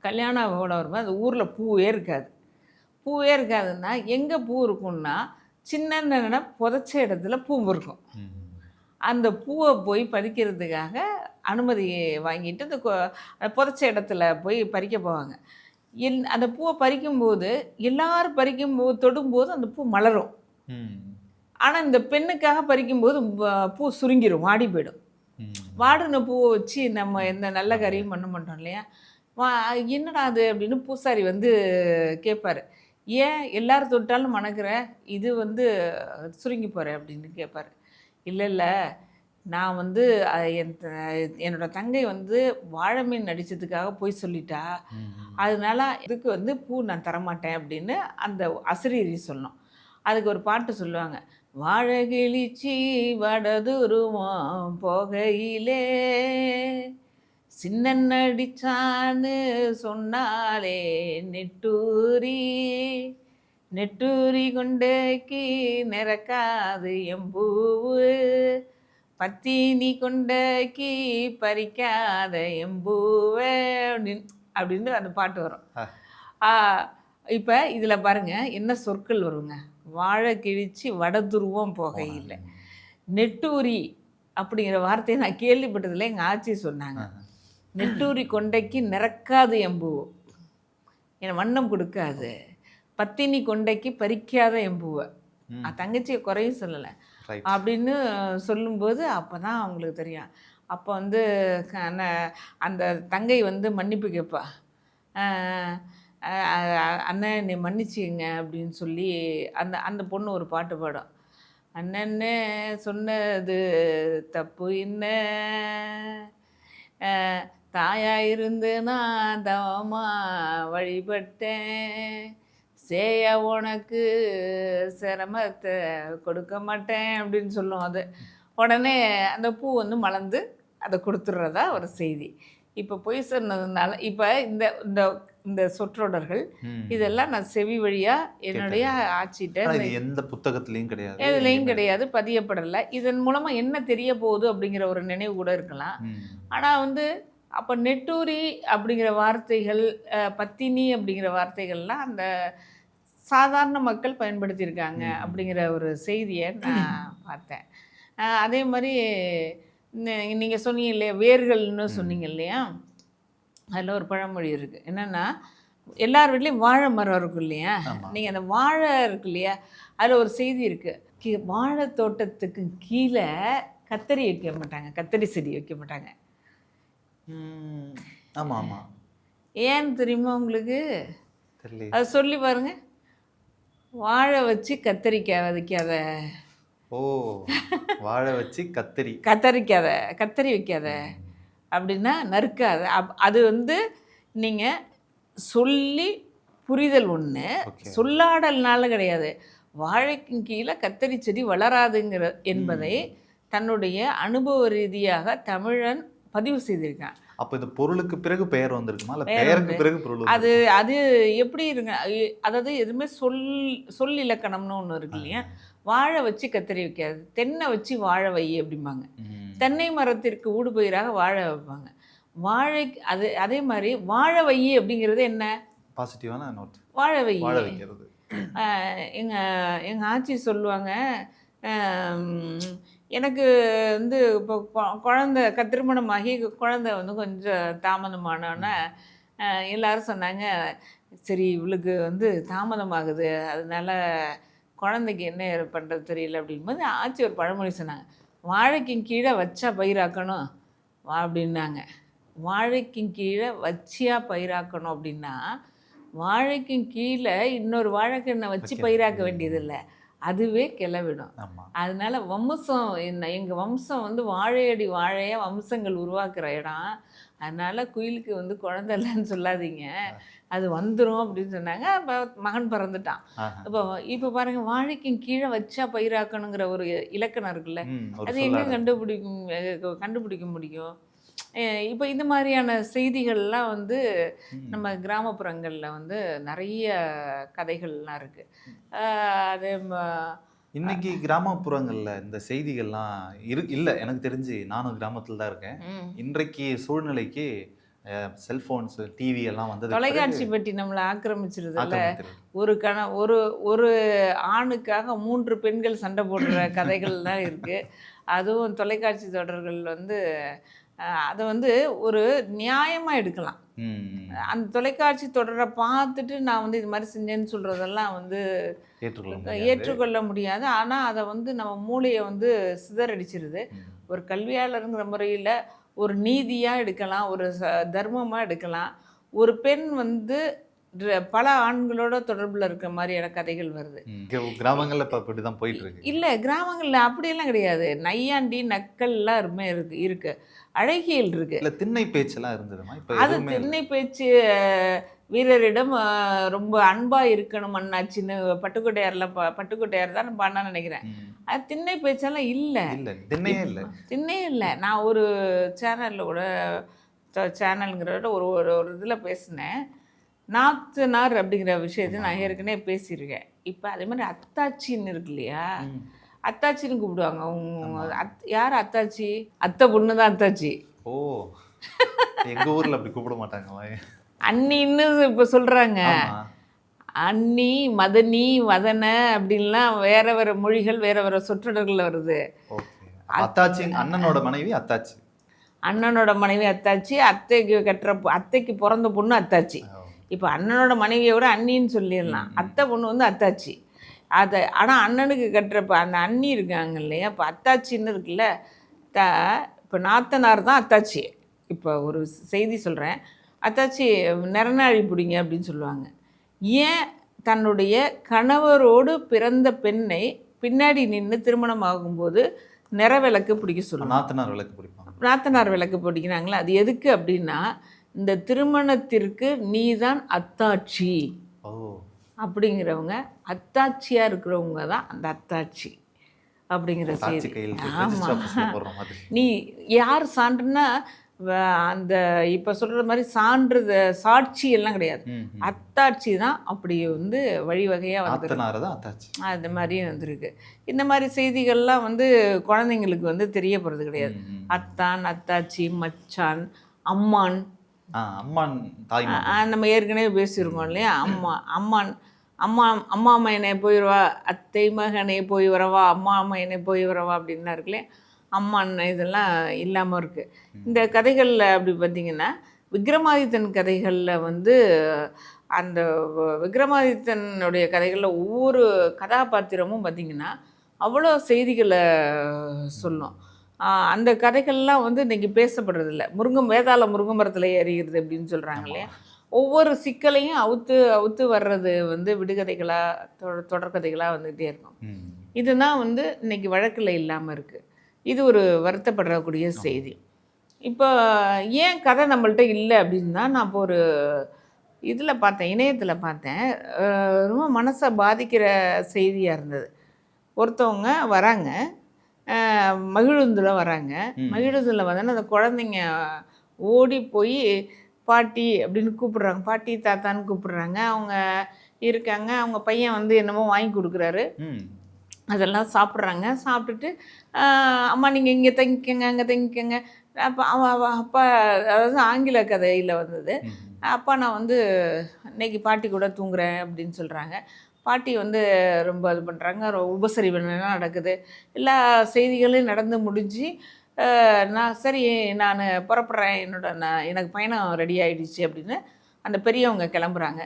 கல்யாணம் வரும்போது அந்த ஊரில் பூவே இருக்காதுன்னா எங்கே பூ இருக்குன்னா சின்ன புதைச்ச இடத்துல பூ இருக்கும். அந்த பூவை போய் பறிக்கிறதுக்காக அனுமதி வாங்கிட்டு அந்த புதைச்ச இடத்துல போய் பறிக்க போவாங்க. அந்த பூவை பறிக்கும்போது எல்லாரும் பறிக்கும்போது தொடும்போது அந்த பூ மலரும். ஆனால் இந்த பெண்ணுக்காக பறிக்கும்போது பூ சுருங்கிடும், வாடி போயிடும். வாடின பூவை வச்சு நம்ம எந்த நல்ல காரியம் பண்ண மாட்டோம் இல்லையா. என்னடா அது அப்படின்னு பூசாரி வந்து கேட்பார், ஏன் எல்லாரும் தொட்டாலும் மணக்கிற, இது வந்து சுருங்கி போகிறேன் அப்படின்னு கேட்பார். இல்லை நான் வந்து என்னோட தங்கை வந்து வாழை மீன் நடித்ததுக்காக போய் சொல்லிட்டா, அதனால இதுக்கு வந்து பூ நான் தரமாட்டேன் அப்படின்னு அந்த அசிரீரி சொல்லணும். அதுக்கு ஒரு பாட்டு சொல்லுவாங்க, வாழை கிழிச்சி வடதுருவம் போகையிலே சின்னடிச்சான்னு சொன்னாலே நெட்டூரி நெட்டூரி கொண்டைக்கு நிறக்காது எம்பூவு பத்தினி கொண்டைக்கு பறிக்காத எம்பூவே அப்படின்னு அந்த பாட்டு வரும். இப்போ இதில் பாருங்க என்ன சொற்கள் வருங்க. வாழை கிழிச்சு வட துருவம் போகையில். நெட்டூரி அப்படிங்கிற வார்த்தையை நான் கேள்விப்பட்டதில்லை, எங்கள் ஆச்சி சொன்னாங்க. நெட்டூரி கொண்டைக்கு நிறக்காது எம்பூவு, என் வண்ணம் கொடுக்காது. பத்தினி கொண்டைக்கு பறிக்காத எம்பூவை. தங்கச்சியை குறையும் சொல்லலை அப்படின்னு சொல்லும்போது அப்போ தான் அவங்களுக்கு தெரியும். அப்போ வந்து அந்த தங்கை வந்து மன்னிப்பு கேட்பா. அண்ணன் என்னை மன்னிச்சிங்க அப்படின்னு சொல்லி அந்த அந்த பொண்ணு ஒரு பாட்டு பாடும். அண்ணன்னு சொன்னது தப்பு என்ன, தாயாக இருந்து நான் தவமா வழிபட்டேன், சேய உனக்கு சிரமத்தை கொடுக்க மாட்டேன் அப்படின்னு சொல்லும். அது உடனே அந்த பூ வந்து மலர்ந்து அதை கொடுத்துட்றதா ஒரு செய்தி. இப்போ பொய் சொன்னதுனால இப்போ இந்த இந்த இந்த சொற்றொடர்கள் இதெல்லாம் நான் செவி வழியா என்னுடைய ஆட்சிட்ட எந்த புத்தகத்திலையும் கிடையாது, எதுலையும் கிடையாது, பதியப்படலை. இதன் மூலமா என்ன தெரிய போகுது அப்படிங்கிற ஒரு நினைவு கூட இருக்கலாம். ஆனால் வந்து அப்போ நெட்டூரி அப்படிங்கிற வார்த்தைகள், பத்தினி அப்படிங்கிற வார்த்தைகள்லாம் அந்த சாதாரண மக்கள் பயன்படுத்தியிருக்காங்க அப்படிங்கிற ஒரு செய்தியை நான் பார்த்தேன். அதே மாதிரி நீங்கள் சொன்னீங்க இல்லையா வேர்கள்னு சொன்னீங்க இல்லையா, அதில் ஒரு பழமொழி இருக்குது. என்னென்னா எல்லார் வீட்லேயும் வாழை மரம் இருக்கும் இல்லையா, நீங்கள் அந்த வாழை இருக்கு இல்லையா, அதில் ஒரு செய்தி இருக்குது. வாழை தோட்டத்துக்கு கீழே கத்தரி வைக்க மாட்டாங்க, கத்தரி செடி வைக்க மாட்டாங்க. ஆமாம் ஆமாம். ஏன்னு தெரியுமா உங்களுக்கு? அது சொல்லி பாருங்க. வாழை வச்சு கத்தரிக்காய் வைக்காத. ஓ, வாழை வச்சு கத்தரிக்காத, கத்தரி வைக்காத அப்படின்னா நறுக்காத. அது வந்து நீங்கள் சொல்லி புரிதல் ஒன்று, சொல்லாடல்னால கிடையாது. வாழைக்கு கீழே கத்தரி செடி வளராதுங்கிற என்பதை தன்னுடைய அனுபவ ரீதியாக தமிழன் பதிவு செய்திருக்கான். அப்போ இது பொருளுக்கு பிறகு பெயர் வந்திருக்குமா, இல்லை பெயருக்கு பிறகு பொருள்? அது அது எப்படி இருங்க, அதாவது எதுவுமே சொல் இலக்கணம்னு ஒன்று இருக்கு இல்லையா. வாழை வச்சு கத்தரி வைக்காது, தென்னை வச்சு வாழை வை அப்படிம்பாங்க. தென்னை மரத்திற்கு ஊடுபயிராக வாழை வைப்பாங்க. வாழை அது அதே மாதிரி வாழை வை அப்படிங்கிறது என்ன பாசிட்டிவான நோட். வாழை வை. எங்கள் ஆச்சி சொல்லுவாங்க, எனக்கு வந்து இப்போ குழந்த திருமணமாகி குழந்தை வந்து கொஞ்சம் தாமதமானோன்னே எல்லோரும் சொன்னாங்க, சரி இவளுக்கு வந்து தாமதமாகுது, அதனால குழந்தைக்கு என்ன பண்ணுறது தெரியல அப்படின்போது ஆச்சி ஒரு பழமொழி சொன்னாங்க, வாழைக்கு கீழே வச்சா பயிராக்கணும் அப்படின்னாங்க. வாழைக்கு கீழே வச்சியா பயிராக்கணும் அப்படின்னா வாழைக்கு கீழே இன்னொரு வாழைக்கண்ணை வச்சு பயிராக்க வேண்டியதில்லை, அதுவே கிளவிடும். அதனால வம்சம் என்ன, எங்கள் வம்சம் வந்து வாழையடி வாழையாக வம்சங்கள் உருவாக்குற இடம். அதனால் குயிலுக்கு வந்து குழந்தை இல்லைன்னு சொல்லாதீங்க, அது வந்துடும் அப்படின்னு சொன்னாங்க. இப்போ மகன் பிறந்துட்டான். இப்போ பாருங்கள், வாழைக்கு கீழே வச்சா பயிராக்கணுங்கிற ஒரு இலக்கணம் இருக்குல்ல, அது எங்கே கண்டுபிடிக்க முடியும்? இப்போ இந்த மாதிரியான செய்திகள்லாம் வந்து நம்ம கிராமப்புறங்களில் வந்து நிறைய கதைகள்லாம் இருக்குது. அது இன்னைக்கு கிராமப்புறங்களில் இந்த செய்திகள்லாம் இல்லை. எனக்கு தெரிஞ்சு நானும் கிராமத்தில் தான் இருக்கேன். இன்றைக்கு சூழ்நிலைக்கு செல்ஃபோன்ஸு, டிவி எல்லாம் வந்து தொலைக்காட்சி பெட்டி நம்மளை ஆக்கிரமிச்சிருதுல்ல. ஒரு ஆணுக்காக 3 பெண்கள் சண்டை போடுற கதைகள் தான் இருக்குது. அதுவும் தொலைக்காட்சி தொடர்கள் வந்து அதை வந்து ஒரு நியாயமாக எடுக்கலாம். அந்த தொலைக்காட்சி தொடரை பார்த்துட்டு நான் வந்து இது மாதிரி செஞ்சேன்னு சொல்கிறதெல்லாம் வந்து ஏற்றுக்கொள்ள முடியாது. ஆனால் அதை வந்து நம்ம மூளையை வந்து சிதறடிச்சிருது. ஒரு கல்வியாளருங்கிற முறையில் ஒரு நீதியாக எடுக்கலாம், ஒரு தர்மமாக எடுக்கலாம். ஒரு பெண் வந்து பல ஆண்களோட தொடர்பில் இருக்க மாதிரியான கதைகள் வருது. கிராமங்களில் இப்போ அப்படி தான் போயிட்டு இருக்கு. இல்லை, கிராமங்களில் அப்படியெல்லாம் கிடையாது. நையாண்டி நக்கல்லாம் இருக்கு, அழகியல் இருக்கு. இல்லை, திண்ணை பேச்செல்லாம் இருந்ததுமா? இப்போ அது திண்ணை பேச்சு வீரரிடம் ரொம்ப அன்பாக இருக்கணும் அண்ணாச்சின்னு பட்டுக்கோட்டையார் தான் பாடினா நினைக்கிறேன். அது திண்ணை பேச்செல்லாம் இல்லை, திண்ணையே இல்லை. நான் ஒரு சேனலில் கூட சேனலுங்கிற ஒரு ஒரு ஒரு இதில் பேசினேன். நாத்தனார் அப்படிங்கிற விஷயத்தை நான் ஏற்கனவே பேசியிருக்கேன். இப்போ அதே மாதிரி அத்தாச்சின்னு இருக்கு இல்லையா, அத்தாச்சின்னு கூப்பிடுவாங்க. யார் அத்தாச்சி? அத்தை பொண்ணு தான் அத்தாச்சி. ஓ, எங்க ஊர்ல அப்படி கூப்பிட மாட்டாங்களா? அண்ணின்னு இப்போ சொல்கிறாங்க. அண்ணி, மதனி, வதன அப்படின்லாம் வேற வேற மொழிகள், வேற வேற சொற்றொடர்கள் வருது. அத்தாச்சி அண்ணனோட மனைவி அத்தாச்சி. அண்ணனோட மனைவி அத்தாச்சி, அத்தைக்கு பிறந்த பொண்ணு அத்தாச்சி. இப்போ அண்ணனோட மனைவியை விட அண்ணின்னு சொல்லிடலாம். அத்தை பொண்ணு வந்து அத்தாச்சி. அதை ஆனால் அண்ணனுக்கு கட்டுறப்ப அந்த அண்ணி இருக்காங்க இல்லையா, இப்போ அத்தாச்சின்னு இருக்குல்ல, இப்போ நாத்தனார் தான் அத்தாச்சி. இப்போ ஒரு செய்தி சொல்கிறேன். அத்தாச்சி நிறநாழி பிடிங்க அப்படின்னு சொல்லுவாங்க. ஏன் தன்னுடைய கணவரோடு பிறந்த பெண்ணை பின்னாடி நின்று திருமணம் ஆகும்போது விளக்கு பிடிக்க சொல்லுவாங்க. நாத்தனார் விளக்கு பிடிப்பாங்க. நாத்தனார் விளக்கு பிடிக்கிறாங்களா, அது எதுக்கு அப்படின்னா, இந்த திருமணத்திற்கு நீதான் அத்தாட்சி அப்படிங்கிறவங்க, அத்தாட்சியாக இருக்கிறவங்க தான் அந்த அத்தாட்சி அப்படிங்கிற செய்தி. ஆமாம், நீ யார் சான்றுன்னா அந்த இப்போ சொல்கிற மாதிரி சாட்சி எல்லாம் கிடையாது, அத்தாட்சி தான். அப்படி வந்து வழிவகையாக வந்து அத்தாட்சி அது மாதிரியும் வந்திருக்கு. இந்த மாதிரி செய்திகள்லாம் வந்து குழந்தைங்களுக்கு வந்து தெரியப்படுறது கிடையாது. அத்தான், அத்தாச்சி, மச்சான், அம்மான். அம்மான் தாய் நம்ம ஏற்கனவே பேசியிருக்கோம் இல்லையா. அம்மா மகனே போயிடுவா, அத்தை மகனே போய் வரவா, அம்மா மகனே போய் வரவா அப்படின்னா இருக்குல்லையே, அம்மான் இதெல்லாம் இல்லாமல் இருக்குது. இந்த கதைகளில் அப்படி பார்த்திங்கன்னா, விக்ரமாதித்தன் கதைகளில் வந்து அந்த விக்ரமாதித்தனுடைய கதைகளில் ஒவ்வொரு கதாபாத்திரமும் பார்த்திங்கன்னா அவ்வளோ செய்திகளை சொல்லும். அந்த கதைகள்லாம் வந்து இன்றைக்கி பேசப்படுறதில்ல. வேதாள முருங்கை மரத்தில் ஏறிகிறது அப்படின்னு சொல்கிறாங்க இல்லையா. ஒவ்வொரு சிக்கலையும் அவுத்து வர்றது வந்து விடுகதைகளாக தொடர்கதைகளாக வந்துக்கிட்டே இருக்கும். இதுதான் வந்து இன்றைக்கி வழக்கில் இல்லாமல் இருக்குது. இது ஒரு வருத்தப்படக்கூடிய செய்தி. இப்போ ஏன் கதை நம்மள்ட்ட இல்லை அப்படின்னா, நான் இப்போ ஒரு இதில் பார்த்தேன், இணையத்தில் பார்த்தேன், ரொம்ப மனசை பாதிக்கிற செய்தியாக இருந்தது. ஒருத்தவங்க வராங்க, மகிழுந்தில் வராங்க. மகிழுந்தில் வந்தோன்னா அந்த குழந்தைங்க ஓடி போய் பாட்டி அப்படின்னு கூப்பிடுறாங்க, பாட்டி தாத்தான்னு கூப்பிடுறாங்க. அவங்க இருக்காங்க, அவங்க பையன் வந்து என்னமோ வாங்கி கொடுக்குறாரு, அதெல்லாம் சாப்பிட்றாங்க. சாப்பிட்டுட்டு அம்மா நீங்கள் இங்கே தங்கிக்கங்க, அங்கே தங்கிக்கங்க. அப்போ அப்பா, அதாவது ஆங்கில கதையில் வந்தது, அப்பா நான் வந்து இன்னைக்கு பாட்டி கூட தூங்குறேன் அப்படின்னு சொல்கிறாங்க. பாட்டி வந்து ரொம்ப இது பண்ணுறாங்க, உபசரிவெல்லாம் நடக்குது, எல்லா செய்திகளையும் நடந்து முடிஞ்சு நான் சரி நான் புறப்படுறேன், எனக்கு பயணம் ரெடி ஆகிடுச்சு அப்படின்னு அந்த பெரியவங்க கிளம்புறாங்க.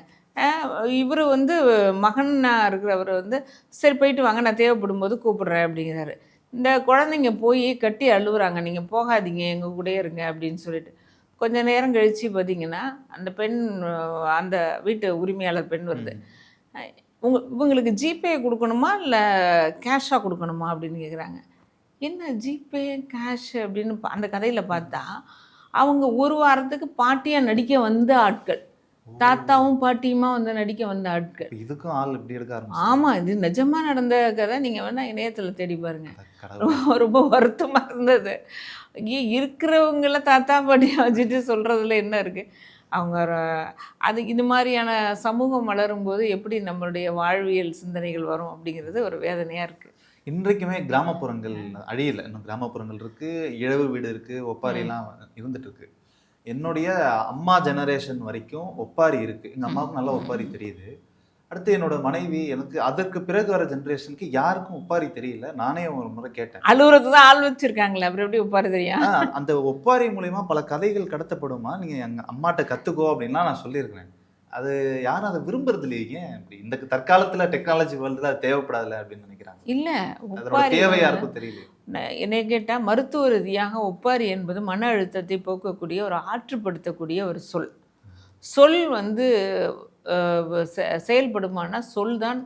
இவர் வந்து மகனாக இருக்கிறவர் வந்து சரி போயிட்டு வாங்க, நான் தேவைப்படும் போது கூப்பிட்றேன் அப்படிங்கிறாரு. இந்த குழந்தைங்க போய் கட்டி அழுகுறாங்க, நீங்கள் போகாதீங்க எங்கள் கூட இருங்க அப்படின்னு சொல்லிட்டு. கொஞ்சம் நேரம் கழித்து பார்த்திங்கன்னா அந்த பெண், அந்த வீட்டு உரிமையாளர் பெண் வருது. இவங்களுக்கு ஜிபே கொடுக்கணுமா இல்லை கேஷாக கொடுக்கணுமா அப்படின்னு கேட்குறாங்க. என்ன ஜிபே கேஷ் அப்படின்னு அந்த கதையில் பார்த்தா அவங்க ஒரு வாரத்துக்கு பாட்டியாக நடிக்க வந்த ஆட்கள், தாத்தாவும் பாட்டியுமா வந்து நடிக்க வந்த ஆட்கள். இதுக்கும் ஆள் இப்படி இருக்க. ஆமாம், இது நிஜமாக நடந்த கதை. நீங்கள் வேணால் இணையத்தில் தேடி பாருங்கள். ரொம்ப வருத்தமாக இருந்தது. இருக்கிறவங்கள தாத்தா பாட்டியாக வச்சுட்டு சொல்கிறதுல என்ன இருக்குது. அவங்க அது இது மாதிரியான சமூகம் வளரும்போது எப்படி நம்மளுடைய வாழ்வியல் சிந்தனைகள் வரும் அப்படிங்கிறது ஒரு வேதனையாக இருக்குது. இன்றைக்குமே கிராமப்புறங்கள் அழியலை, இன்னும் கிராமப்புறங்கள் இருக்குது, இழவு வீடு இருக்குது, ஒப்பாரிலாம் இருந்துகிட்ருக்கு. என்னுடைய அம்மா ஜெனரேஷன் வரைக்கும் ஒப்பாரி இருக்குது. எங்கள் அம்மாவுக்கு நல்லா ஒப்பாரி தெரியுது. அடுத்து என்னோட மனைவி, எனக்கு அதற்கு பிறகு வர ஜென்ரேஷனுக்கு யாருக்கும் ஒப்பாரி தெரியல. நானே ஒரு முறை கேட்டேன், அலுவலகத்து தான் ஆள் வச்சிருக்காங்களே, அப்புறம் எப்படி ஒப்பாரி தெரியும்? அந்த ஒப்பாரி மூலயமா பல கதைகள் கடத்தப்படுமா, நீங்கள் எங்கள் அம்மாட்ட கற்றுக்கோ அப்படின்லாம் நான் சொல்லியிருக்கிறேன். அது யாரும் அதை விரும்புறது இல்லையே. அப்படி இந்த தற்காலத்தில் டெக்னாலஜி வேர்ல்டில் அது தேவைப்படாதுல்ல அப்படின்னு நினைக்கிறாங்க. இல்லை, அதோட தேவை யாருக்கும் தெரியல. என்னை கேட்டால் மருத்துவ ரீதியாக ஒப்பாரி என்பது மன அழுத்தத்தை போக்கக்கூடிய ஒரு ஆற்றுப்படுத்தக்கூடிய ஒரு சொல் வந்து செயல்படுமானா சொல் தான்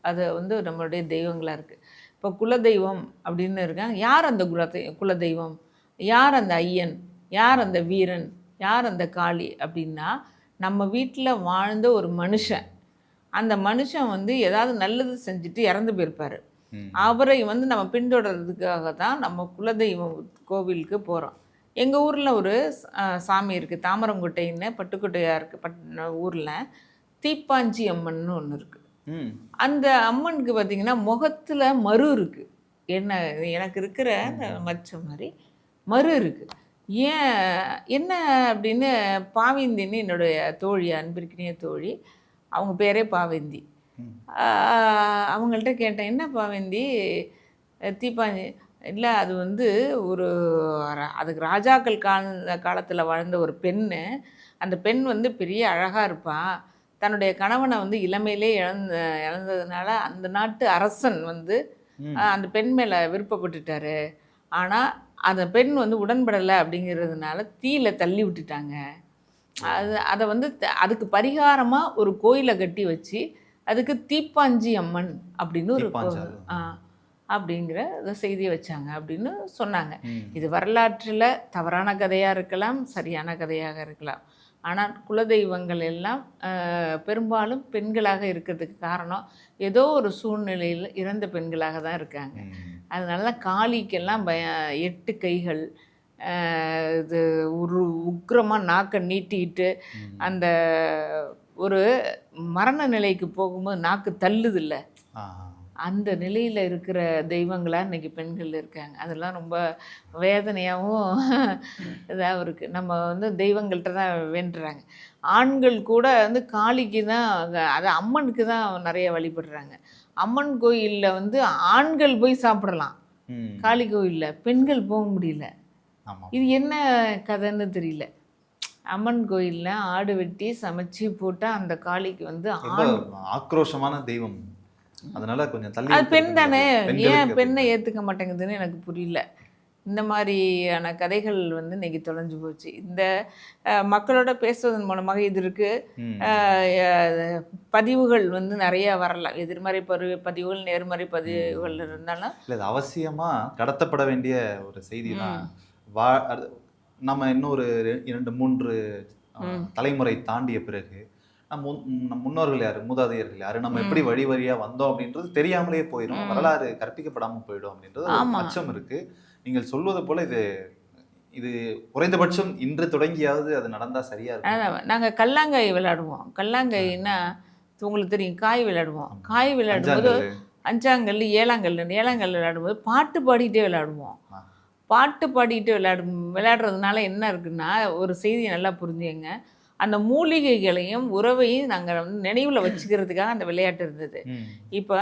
அது வந்து நம்மளுடைய தெய்வங்களாக இருக்குது. இப்போ குலதெய்வம் அப்படின்னு இருக்காங்க. யார் அந்த குலதெய்வம், யார் அந்த ஐயன், யார் அந்த வீரன், யார் அந்த காளி அப்படின்னா, நம்ம வீட்டில் வாழ்ந்த ஒரு மனுஷன். அந்த மனுஷன் வந்து ஏதாவது நல்லது செஞ்சுட்டு இறந்து போயிருப்பார். அவரை வந்து நம்ம பின்தொடர்றதுக்காக தான் நம்ம குலதெய்வம் கோவிலுக்கு போகிறோம். எங்கள் ஊரில் ஒரு சாமி இருக்குது, தாமரங்குட்டைன்னு பட்டுக்கோட்டையாக இருக்குது ஊரில் தீப்பாஞ்சி அம்மன்னு ஒன்று இருக்குது. அந்த அம்மனுக்கு பார்த்திங்கன்னா முகத்தில் மறு இருக்குது. என்ன எனக்கு இருக்கிற அந்த மச்சம் மாதிரி மறு இருக்குது. ஏன் என்ன அப்படின்னு பாவேந்தின்னு என்னுடைய தோழி, அன்பிற்கினிய தோழி, அவங்க பேரே பாவேந்தி. அவங்கள்ட்ட கேட்டேன், என்ன பாவேந்தி தீப்பாஞ்சி? இல்லை, அது வந்து ஒரு அதுக்கு ராஜாக்கள் காலத்தில் வாழ்ந்த ஒரு பெண்ணு. அந்த பெண் வந்து பெரிய அழகாக இருப்பாள். தன்னுடைய கணவனை வந்து இளமையிலே இழந்ததுனால அந்த நாட்டு அரசன் வந்து அந்த பெண் மேலே விருப்பப்பட்டுட்டாரு. ஆனால் அந்த பெண் வந்து உடன்படலை அப்படிங்கிறதுனால தீயில தள்ளி விட்டுட்டாங்க. அதை வந்து அதுக்கு பரிகாரமாக ஒரு கோயிலை கட்டி வச்சு அதுக்கு தீப்பாஞ்சி அம்மன் அப்படின்னு ஒரு அப்படிங்கிற செய்தியை வச்சாங்க அப்படின்னு சொன்னாங்க. இது வரலாற்றில் தவறான கதையாக இருக்கலாம், சரியான கதையாக இருக்கலாம். ஆனால் குலதெய்வங்கள் எல்லாம் பெரும்பாலும் பெண்களாக இருக்கிறதுக்கு காரணம் ஏதோ ஒரு சூழ்நிலையில் இறந்த பெண்களாக தான் இருக்காங்க. அதனால தான் காளிக்கெல்லாம் 8 கைகள், இது ஒரு உக்கிரமாக நாக்கை நீட்டிக்கிட்டு அந்த ஒரு மரண நிலைக்கு போகும்போது நாக்கு தள்ளுது இல்லை, அந்த நிலையில் இருக்கிற தெய்வங்களாக இன்றைக்கி பெண்கள் இருக்காங்க. அதெல்லாம் ரொம்ப வேதனையாகவும் இதாகவும் இருக்குது. நம்ம வந்து தெய்வங்கள்கிட்ட தான் வேண்டுறாங்க. ஆண்கள் கூட வந்து காளிக்கு தான், அது அம்மனுக்கு தான் நிறைய வழிபடுறாங்க. அம்மன் கோயிலில் வந்து ஆண்கள் போய் சாப்பிடலாம், காளி கோயிலில் பெண்கள் போக முடியல. இது என்ன கதைன்னு தெரியல. அம்மன் கோயிலில் ஆடு வெட்டி சமைச்சு போட்டால் அந்த காளிக்கு வந்து ஆக்ரோஷமான தெய்வம், அதனால கொஞ்சம் தள்ளி. அது பெண் தானே, ஏன் பெண்ணை ஏற்றுக்க மாட்டேங்குதுன்னு எனக்கு புரியல. இந்த மாதிரியான கதைகள் வந்து இன்னைக்கு தொலைஞ்சு போச்சு. இந்த மக்களோட பேசுவதன் மூலமாக இது இருக்குது. பதிவுகள் வந்து நிறைய வரலாம், எதிர்மறை பதிவுகள், நேர்மறை பதிவுகள் இருந்தாலும் இல்லை, இது அவசியமாக கடத்தப்பட வேண்டிய ஒரு செய்தி தான். நம்ம இன்னொரு 2-3 தலைமுறை தாண்டிய பிறகு நம் முன்னோர்கள் யாரு, மூதாதையர்கள் யாரு, நம்ம எப்படி வழி வழியாக வந்தோம் அப்படின்றது தெரியாமலே போயிடும், வரலாறு கற்பிக்கப்படாமல் போயிடும் அப்படின்றது ஒரு அச்சம் இருக்கு. நீங்கள் சொல்வது போல இது குறைந்தபட்சம் இன்று தொடங்கியாவது அது நடந்தால் சரியா இருக்கும். நாங்கள் கல்லாங்காய் விளையாடுவோம். கல்லாங்காய்னா உங்களுக்கு தெரியும், காய் விளையாடுவோம். காய் விளையாடும்போது அஞ்சாங்கல், ஏழாங்கல் விளையாடும்போது பாட்டு பாடிட்டே விளையாடுவோம். பாட்டு பாடிட்டு விளையாடுறதுனால என்ன இருக்குன்னா, ஒரு செய்தி நல்லா புரிஞ்சுங்க. அந்த மூலிகைகளையும் உறவையும் நாங்கள் வந்து நினைவில் வச்சுக்கிறதுக்காக அந்த விளையாட்டு இருந்தது. இப்போ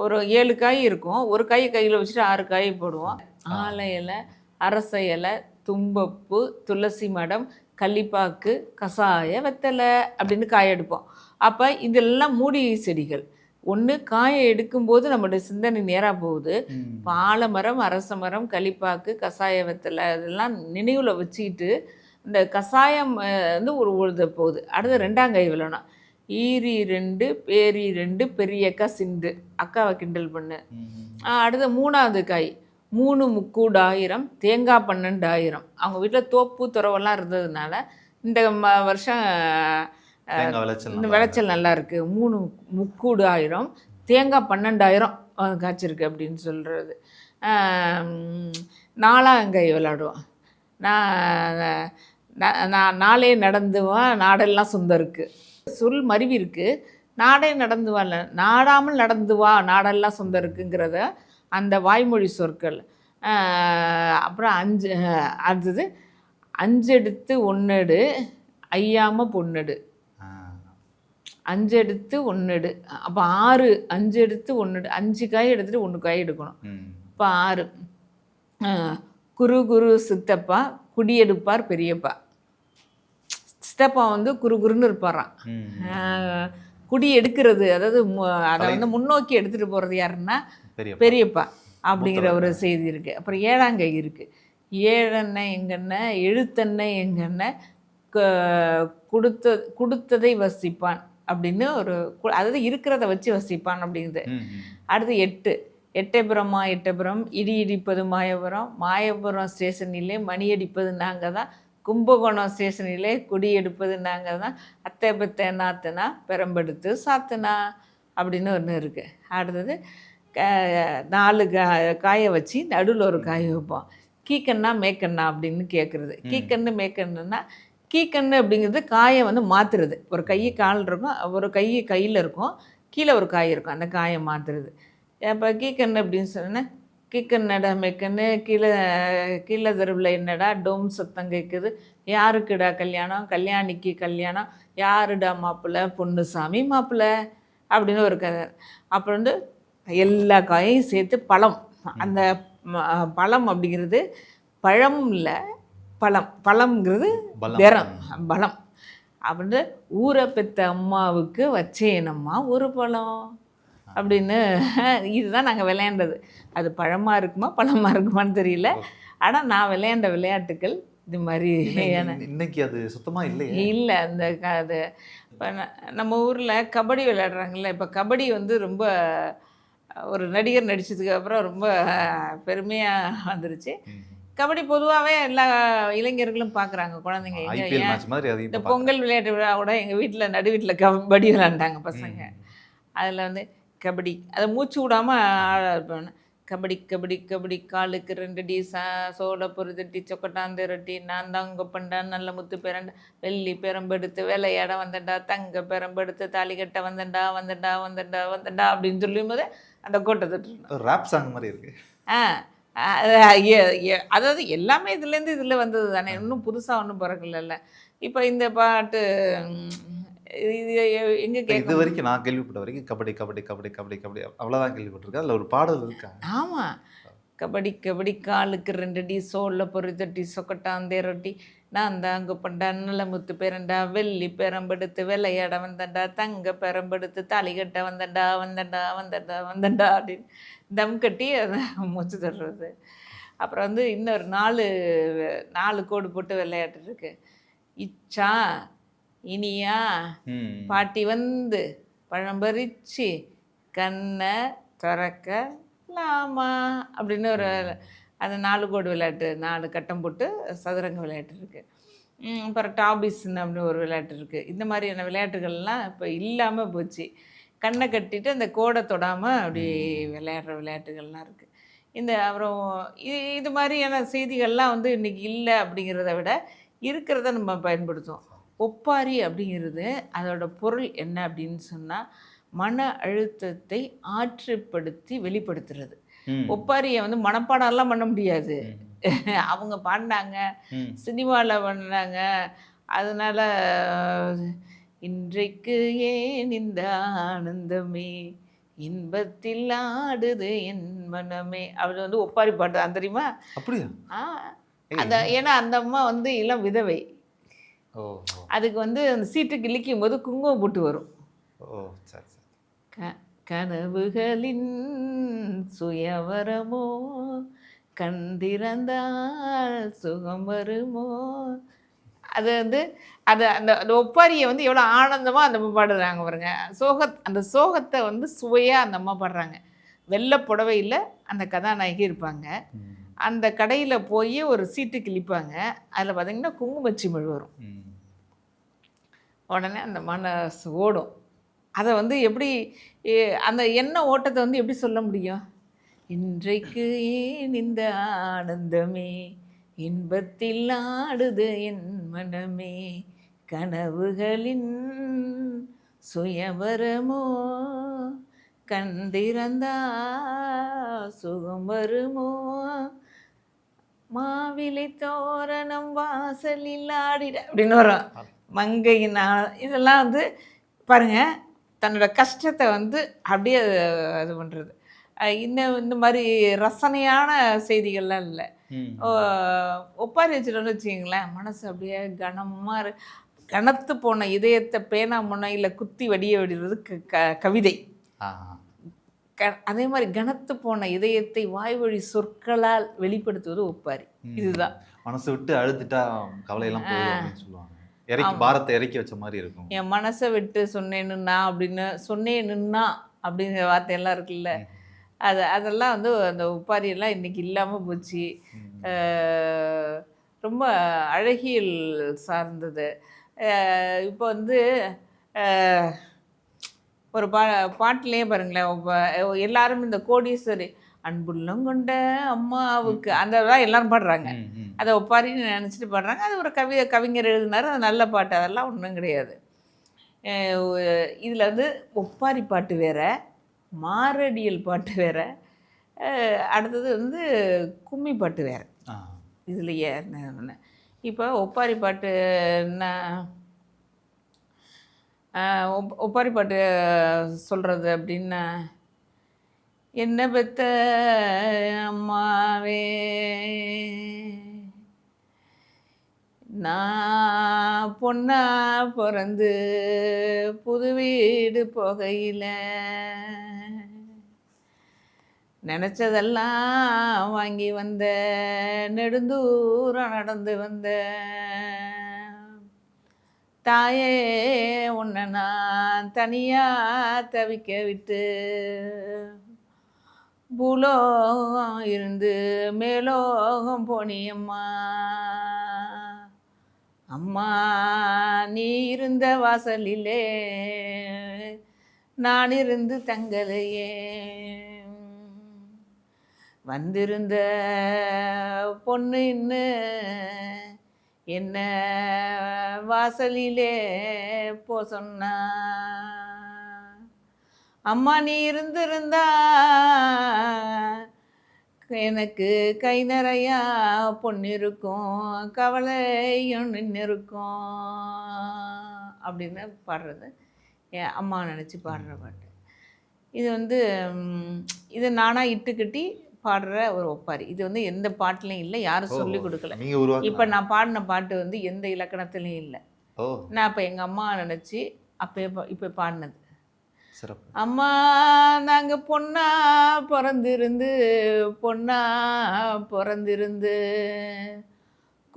ஒரு 7 காய் இருக்கும், ஒரு காய் கையில் வச்சுட்டு 6 காய் போடுவோம். ஆலை இலை, அரச இலை, தும்பப்பூ, துளசி மடம், கள்ளிப்பாக்கு, கசாய, வெத்தலை அப்படின்னு காய எடுப்போம். அப்போ இதெல்லாம் மூலிகை செடிகள். ஒன்று காயை எடுக்கும்போது நம்மளுடைய சிந்தனை நேராக போகுது. இப்போ ஆலமரம், அரச மரம், கள்ளிப்பாக்கு, கசாய, வெத்தலை அதெல்லாம் நினைவில் வச்சுக்கிட்டு இந்த கசாயம் வந்து ஒரு உழுத போகுது. அடுத்து 2ஆம் கை விழணும். ஈரி 2 பேரி 2 பெரியக்கா சிந்து, அக்காவை கிண்டல் பண்ணு. அடுத்து 3ஆவது காய் 3 முக்கூடு 1000, தேங்காய் 12,000. அவங்க வீட்டில் தோப்பு துறவெல்லாம் இருந்ததுனால இந்த வருஷம் இந்த விளைச்சல் நல்லா இருக்குது. 3 முக்கூடு 1000, தேங்காய் 12,000 காய்ச்சிருக்கு அப்படின்னு சொல்கிறது. 4ஆம் கை விளையாடுவோம். நான் நாளே நடந்துவா நாடெல்லாம் சொந்தம் இருக்குது, சொல் மருவி இருக்குது. நாடே நடந்து வரல, நாடாமல் நடந்து வா நாடெல்லாம் சொந்தம் இருக்குங்கிறத அந்த வாய்மொழி சொற்கள். அப்புறம் அடுத்தது 5 எடுத்து 1 எடு, ஐயாம பொண்ணெடு. 5 எடுத்து 1 எடு, அப்போ 6. 5 எடுத்து 1 எடு, 5 காய் எடுத்துகிட்டு 1 காய் எடுக்கணும். இப்போ 6. குரு குரு சித்தப்பா, குடியெடுப்பார் பெரியப்பா. சித்தப்பா வந்து குருன்னு இருப்பாராம். குடி எடுக்கிறது, அதாவது அதை வந்து முன்னோக்கி எடுத்துகிட்டு போகிறது யாருன்னா பெரியப்பா அப்படிங்கிற ஒரு செய்தி இருக்குது. அப்புறம் 7ஆம் கை இருக்குது. ஏழெண்ணெய் எங்கெண்ணெய், எழுத்தெண்ணெய் எங்கெண்ணெய், கொடுத்ததை வசிப்பான் அப்படின்னு ஒரு, அதாவது இருக்கிறத வச்சு வசிப்பான் அப்படிங்குது. அடுத்து 8. எட்டயபுரமா எட்டயபுரம், இடி இடிப்பது மாயபுரம், மாயபுரம் ஸ்டேஷனிலே மணி அடிப்பது நாங்கள் தான், கும்பகோணம் ஸ்டேஷனிலே குடி எடுப்பது நாங்கள் தான், அத்தை பத்தை நாத்துனா பெரம்பெடுத்து சாத்துனா அப்படின்னு ஒன்று இருக்குது. அடுத்தது 4 காயை வச்சு நடுவில் ஒரு காய் வைப்போம். கீக்கண்ணா மேக்கண்ணா அப்படின்னு கேட்குறது. கீக்கண்ணு மேக்கண்ணுன்னா கீக்கண்ணு அப்படிங்கிறது காயை வந்து மாற்றுறது. ஒரு கை கால் இருக்கும், ஒரு கை கையில் இருக்கும், கீழே ஒரு காய் இருக்கும், அந்த காயை மாற்றுறது. அப்போ கீக்கண்ணு அப்படின்னு சொன்னேன்னா கீக்கண்ணடா மேக்கண்ணு கீழே கீழே தெருவில் என்னடா டோம் சத்தம் கேட்குது, யாருக்குடா கல்யாணம், கல்யாணிக்கு கல்யாணம், யாருடா மாப்பிள்ளை, பொன்னுசாமி மாப்பிள்ளை அப்படின்னு ஒரு கதை. அப்புறம் வந்து எல்லா காயையும் சேர்த்து பழம். அந்த பழம் அப்படிங்கிறது பழம் இல்லை, பழம். பழம்ங்கிறது வெறம், பலம். அப்படின்னு ஊரை பெற்ற அம்மாவுக்கு வச்சேனம்மா ஒரு பழம் அப்படின்னு. இதுதான் நாங்கள் விளையாண்டது. அது பழமாக இருக்குமா பழமாக இருக்குமான்னு தெரியல. ஆனால் நான் விளையாண்ட விளையாட்டுக்கள் இது மாதிரி. இன்னைக்கு அது சுத்தமாக இல்லை. அந்த அது இப்போ நம்ம ஊரில் கபடி விளையாடுறாங்கல்ல. இப்போ கபடி வந்து ரொம்ப ஒரு நடிகர் நடித்ததுக்கு அப்புறம் ரொம்ப பெருமையாக வந்துருச்சு. கபடி பொதுவாகவே எல்லா இளைஞர்களும் பார்க்குறாங்க, குழந்தைங்க. இந்த பொங்கல் விளையாட்டு விழா கூட எங்கள் வீட்டில் நடு வீட்டில் கபடி விளையாண்டாங்க பசங்க. அதில் வந்து கபடி அதை மூச்சு விடாமல் ஆட கபடி கபடி கபடி காலுக்கு 2 டி சோள பொருதட்டி சொக்கட்டாந்து ரொட்டி நான் தாங்க பண்டான் நல்ல முத்து பெரண்ட வெள்ளி பெரம்பெடுத்து விளையாட வந்தண்டா தங்க பெரம்பெடுத்து தாலி கட்ட வந்தண்டா வந்தண்டா வந்தண்டா வந்தண்டா அப்படின்னு சொல்லும் போது அந்த கோட்டை தொட்டு ராப் சாங் மாதிரி இருக்கு. அதாவது எல்லாமே இதுலேருந்து இதில் வந்தது தானே, இன்னும் புதுசாக ஒன்றும் பிறக்கல. இப்போ இந்த பாட்டு எங்கே இது வரைக்கும் நான் கேள்விப்பட்ட வரைக்கும் கபடி கபடி கபடி கபடி கபடி அவ்வளோதான் கேள்விப்பட்டிருக்கேன். அதில் ஒரு பாடல் இருக்கா? ஆமாம். கபடி கபடி காலுக்கு 2 டி சோள பொருத்தட்டி சொக்கட்டாந்தே ரொட்டி நான் தாங்க பண்டா நல்ல முத்து பெரண்டா வெள்ளி பெரம்பெடுத்து விளையாட வந்தண்டா தங்க பெரம்பெடுத்து தாலி கட்ட வந்தண்டா வந்தண்டா வந்தண்டா வந்தண்டா அப்படின்னு தம் கட்டி அதை மூச்சு தர்றது. அப்புறம் வந்து இன்னொரு 4 கோடு போட்டு விளையாட்டு இருக்கு. இச்சா இனியா பாட்டி வந்து பழம்பறிச்சு கண்ணை திறக்கலாமா அப்படின்னு ஒரு அந்த 4 கோடு விளையாட்டு, 4 கட்டம் போட்டு சதுரங்க விளையாட்டு இருக்குது. அப்புறம் டாபிஸ்ன்னு அப்படின்னு ஒரு விளையாட்டு இருக்குது. இந்த மாதிரியான விளையாட்டுகள்லாம் இப்போ இல்லாமல் போச்சு. கண்ணை கட்டிட்டு அந்த கோடை தொடாமல் அப்படி விளையாடுற விளையாட்டுகள்லாம் இருக்குது. அப்புறம் இது மாதிரியான செய்திகள்லாம் வந்து இன்றைக்கி இல்லை அப்படிங்கிறத விட இருக்கிறத நம்ம பயன்படுத்துவோம். ஒப்பாரி அப்படிங்கிறது அதோட பொருள் என்ன அப்படின்னு சொன்னால் மன அழுத்தத்தை ஆற்றுப்படுத்தி வெளிப்படுத்துறது. ஒப்பாரியை வந்து மனப்பாடம்லாம் பண்ண முடியாது. அவங்க பாடினாங்க, சினிமாவில் பண்ணாங்க. அதனால இன்றைக்கு ஏன் இந்த ஆனந்தமே இன்பத்தில் ஆடுது என் மனமே அப்படி வந்து ஒப்பாரி பாட்டு அந்த தெரியுமா? அப்படியா? அந்த ஏன்னா அந்த அம்மா வந்து இளம் விதவை. அதுக்கு வந்து அந்த சீட்டுக்கு இழிக்கும் போது குங்குமம் போட்டு வரும். கனவுகளின் சுயவரமோ கண்டிருந்தால் சுகம் வருமோ. அது வந்து அது அந்த அந்த ஒப்பாரியை வந்து எவ்வளோ ஆனந்தமாக அந்த அம்மா பாடுறாங்க பாருங்க. அந்த சோகத்தை வந்து சுவையாக அந்த அம்மா பாடுறாங்க. வெள்ளை புடவையில் அந்த கதாநாயகி இருப்பாங்க. அந்த கடையில் போய் ஒரு சீட்டு கிழிப்பாங்க. அதில் பார்த்திங்கன்னா குங்குமச்சிமிழ் வரும். உடனே அந்த மனசு ஓடும். அதை வந்து எப்படி அந்த எண்ணெய் ஓட்டத்தை வந்து எப்படி சொல்ல முடியும்? இன்றைக்கு ஏன் இந்த ஆனந்தமே இன்பத்தில் ஆடுது என் மனமே கனவுகளின் சுயவரமோ கண்டிருந்தா சுகம் வருமோ மாவிலை தோரணம் வாசலில் ஆடிட அப்படின்னு வரும். மங்கையினா இதெல்லாம் வந்து பாருங்கள், தன்னோட கஷ்டத்தை வந்து அப்படியே இது பண்ணுறது. இந்த மாதிரி ரசனையான செய்திகள்லாம் இல்லை. ஒப்பாரி வச்சுட்டோன்னு வச்சுக்கிங்களேன், மனசு அப்படியே கனமாக கனத்து போன இதயத்தை பேனா முனையில் குத்தி வடிய விடுறது கவிதை. அதே மாதிரி கனத்து போன இதயத்தை வாய்வழி சொற்களால் வெளிப்படுத்துவது ஒப்பாரி. இதுதான் மனசு விட்டு அழுதுட்டா கவலையெல்லாம் சொல்லுவாங்க. பாரத்தை இறக்கி வச்ச மாதிரி இருக்கும். என் மனசை விட்டு சொன்னேன்னுன்னா அப்படின்னு சொன்னேன்னுன்னா அப்படிங்கிற வார்த்தையெல்லாம் இருக்குல்ல, அதெல்லாம் வந்து அந்த ஒப்பாரியெல்லாம் இன்றைக்கி இல்லாமல் போச்சு. ரொம்ப அழகியல் சார்ந்தது. இப்போ வந்து ஒரு பாட்டிலே பாருங்களேன், எல்லாரும் இந்த கோடீஸ்வரி அன்புள்ளம் கொண்ட அம்மாவுக்கு அந்த எல்லாரும் பாடுறாங்க. அதை ஒப்பாரின்னு நினச்சிட்டு பாடுறாங்க. அது ஒரு கவிஞர் எழுதினார். அது நல்ல பாட்டு, அதெல்லாம் ஒன்றும் கிடையாது. இதில் வந்து ஒப்பாரி பாட்டு வேற, மாரடியல் பாட்டு வேற, அடுத்தது வந்து கும்மி பாட்டு வேற. இதுலையே இப்போ ஒப்பாரி பாட்டுன்னா ஒப்பாரி பாட்டு சொல்கிறது அப்படின்னா, என்ன பெத்த அம்மாவே நான் பொண்ணா பிறந்து புது வீடு போகையில் நினச்சதெல்லாம் வாங்கி வந்த, நெடுந்தூரம் நடந்து வந்த தாயே, உன்னை நான் தனியாக தவிக்க விட்டு பூலோகம் இருந்து மேலோகம் போனியம்மா. அம்மா, நீ இருந்த வாசலிலே நான் இருந்து தங்கலையே, வந்திருந்த பொண்ணு இன்னும் என்ன வாசலிலே போ சொன்னா. அம்மா, நீ இருந்திருந்தா எனக்கு கை நிறையா பொண்ணு இருக்கும், கவலையும் நின்று இருக்கும் அப்படின்னு பாடுறது என் அம்மா நினச்சி பாடுற பாட்டு. இது வந்து இது நானாக இட்டுக்கட்டி பாடுற ஒரு ஒப்பாரி. இது வந்து எந்த பாட்டுலையும் இல்லை, யாரும் சொல்லி கொடுக்கல. இப்போ நான் பாடின பாட்டு வந்து எந்த இலக்கணத்துலையும் இல்லை. நான் இப்போ எங்கள் அம்மா நினச்சி இப்போ பாடினது. அம்மா, நாங்கள் பொண்ணா பிறந்திருந்து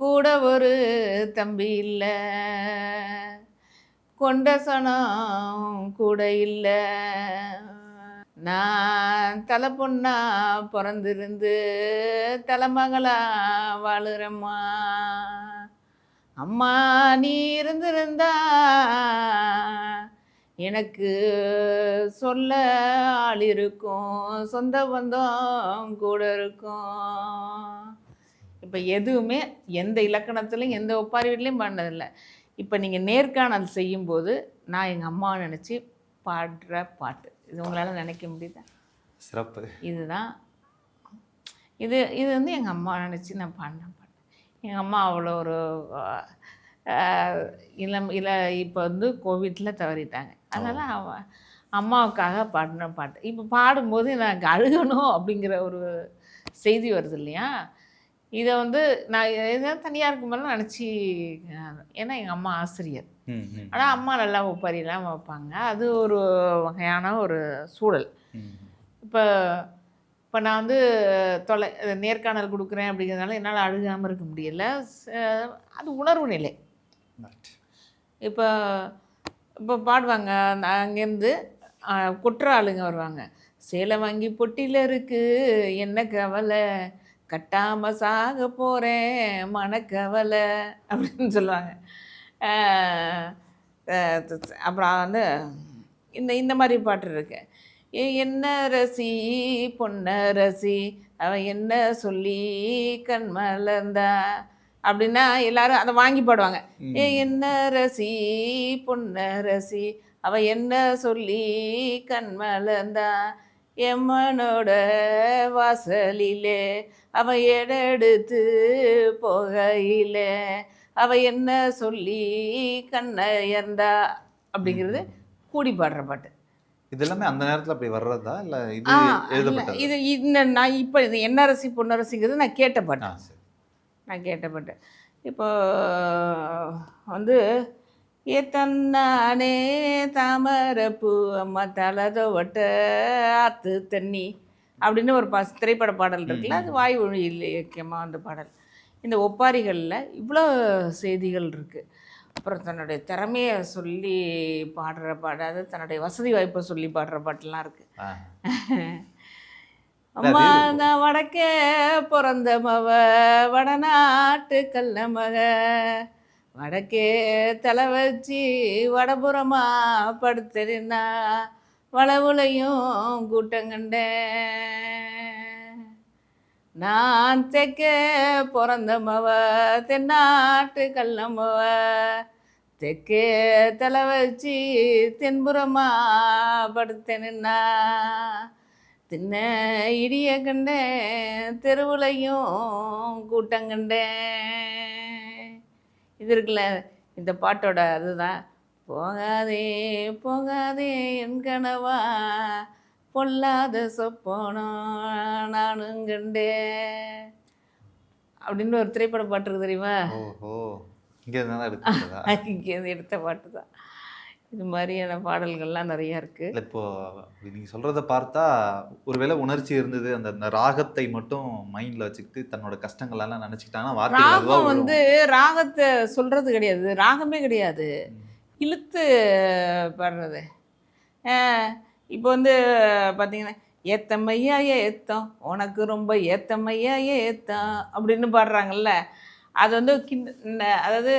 கூட ஒரு தம்பி இல்லை, கொண்ட சனம் கூட இல்லை, நான் தலை பொண்ணா பிறந்திருந்து தலைமகளா வாழுறம்மா. அம்மா, நீ இருந்திருந்தா எனக்கு சொல்ல ஆள் இருக்கும், சொந்த பந்தம் கூட இருக்கும். இப்போ எதுவுமே எந்த இலக்கணத்துலையும் எந்த ஒப்பாரி வீட்லையும் பாடினதில்லை. இப்போ நீங்கள் நேர்காணல் செய்யும்போது நான் எங்கள் அம்மா நினச்சி பாடுற பாட்டு. இது உங்களால் நினைக்க முடியுதா? சிறப்பு. இதுதான் இது இது வந்து எங்கள் அம்மா நினச்சி நான் பாடின பாட்டு. எங்கள் அம்மா அவ்வளோ ஒரு இப்போ வந்து கோவிட்டில் தவறிட்டாங்க. அதனால் அம்மாவுக்காக பாடின பாட்டு. இப்போ பாடும்போது எனக்கு அழுகணும் அப்படிங்கிற ஒரு செய்தி வருது இல்லையா? இதை வந்து நான் எதாவது தனியாக இருக்கும்போது நினச்சி, ஏன்னா எங்கள் அம்மா ஆசிரியர். ஆனால் அம்மா நல்லா ஒப்பாரிலாம் வைப்பாங்க. அது ஒரு வகையான ஒரு சூழல். இப்போ நான் வந்து நேர்காணல் கொடுக்குறேன் அப்படிங்கிறதுனால என்னால் அழுகாமல் இருக்க முடியல. அது உணர்வு நிலை. இப்போ பாடுவாங்க, அங்கேருந்து கொட்டுற ஆளுங்க வருவாங்க. சேலை வாங்கி பொட்டியில் இருக்குது என்ன கவலை, கட்டாமல் சாக போகிறேன் மனக்கவலை அப்படின்னு சொல்லுவாங்க. அப்புறம் வந்து இந்த மாதிரி பாட்டு இருக்கு. என்ன ரசி பொன்ன ரசி அவன் என்ன சொல்லி கண் மலர்ந்தா அப்படின்னா எல்லாரும் அதை வாங்கி பாடுவாங்க. என்ன ரசி பொன்ன ரசி அவ என்ன சொல்லி கண் மலர்ந்தா, எம்மனோட வாசலிலே அவ எடுத்து போகையில அவ என்ன சொல்லி கண்ணயர்ந்தா அப்படிங்கிறது கூடி பாடுற பாட்டு. இது எல்லாமே அந்த நேரத்தில் அப்படி வர்றதா இல்லை இது எழுதப்பட்டது? இது நான் இப்போ இது என்ன ரசி பொன்னரசிங்கிறது நான் கேட்ட பாட்டு. இப்போ வந்து ஏத்தன்னானே தாமரப்பூ அம்மா தலதோவட்ட ஆத்து தண்ணி அப்படின்னு ஒரு திரைப்பட பாடல் இருக்குல்ல, அது வாய் ஒழி இலக்கியமாக அந்த பாடல். இந்த ஒப்பாரிகளில் இவ்வளோ செய்திகள் இருக்குது. அப்புறம் தன்னுடைய திறமையை சொல்லி பாடுற பாடு, அது தன்னுடைய வசதி வாய்ப்பை சொல்லி பாடுற பாட்டுலாம் இருக்குது. அம்மா, நான் வடக்கே பிறந்த மவ வடநாட்டு கல்ல மக, வடக்கே தலை வச்சு வடபுறமா படுத்துனா வளவுலையும் கூட்டங்கண்டேன், நான் தெக்க பிறந்தமவ தென்னாட்டு கல்லமவ தெற்கே தலை வச்சு தென்புறமா படுத்தேன்னா தின்ன இடிய கண்டேன் தெருவுலையும் கூட்டம் கண்டேன். இது இருக்குல்ல இந்த பாட்டோட அதுதான். போகாதே போகாதே என் கனவா பொல்லாத சொப்போனோ நானும் கண்டேன் அப்படின்னு ஒரு திரைப்பட பாட்டு இருக்கு தெரியுமா? ஓஹோ, இங்கே இருந்தாலும் எடுத்துக்கிறதா? இங்கேருந்து எடுத்த பாட்டு தான். இது மாதிரியான பாடல்கள்லாம் நிறையா இருக்குது. இல்லை, இப்போ நீங்கள் சொல்கிறத பார்த்தா ஒருவேளை உணர்ச்சி இருந்தது, அந்த அந்த ராகத்தை மட்டும் மைண்டில் வச்சுக்கிட்டு தன்னோட கஷ்டங்களெல்லாம் நினச்சிக்கிட்டாங்கன்னா வார்த்தைகள் அதுவா ராகம் வரும். வந்து ராகத்தை சொல்கிறது கிடையாது, ராகமே கிடையாது, இழுத்து பாடுறது. இப்போ வந்து பார்த்தீங்கன்னா ஏத்தம்மையா ஏத்தம் உனக்கு ரொம்ப ஏத்தம்மையா ஏத்தம் அப்படின்னு பாடுறாங்கல்ல, அது வந்து அதாவது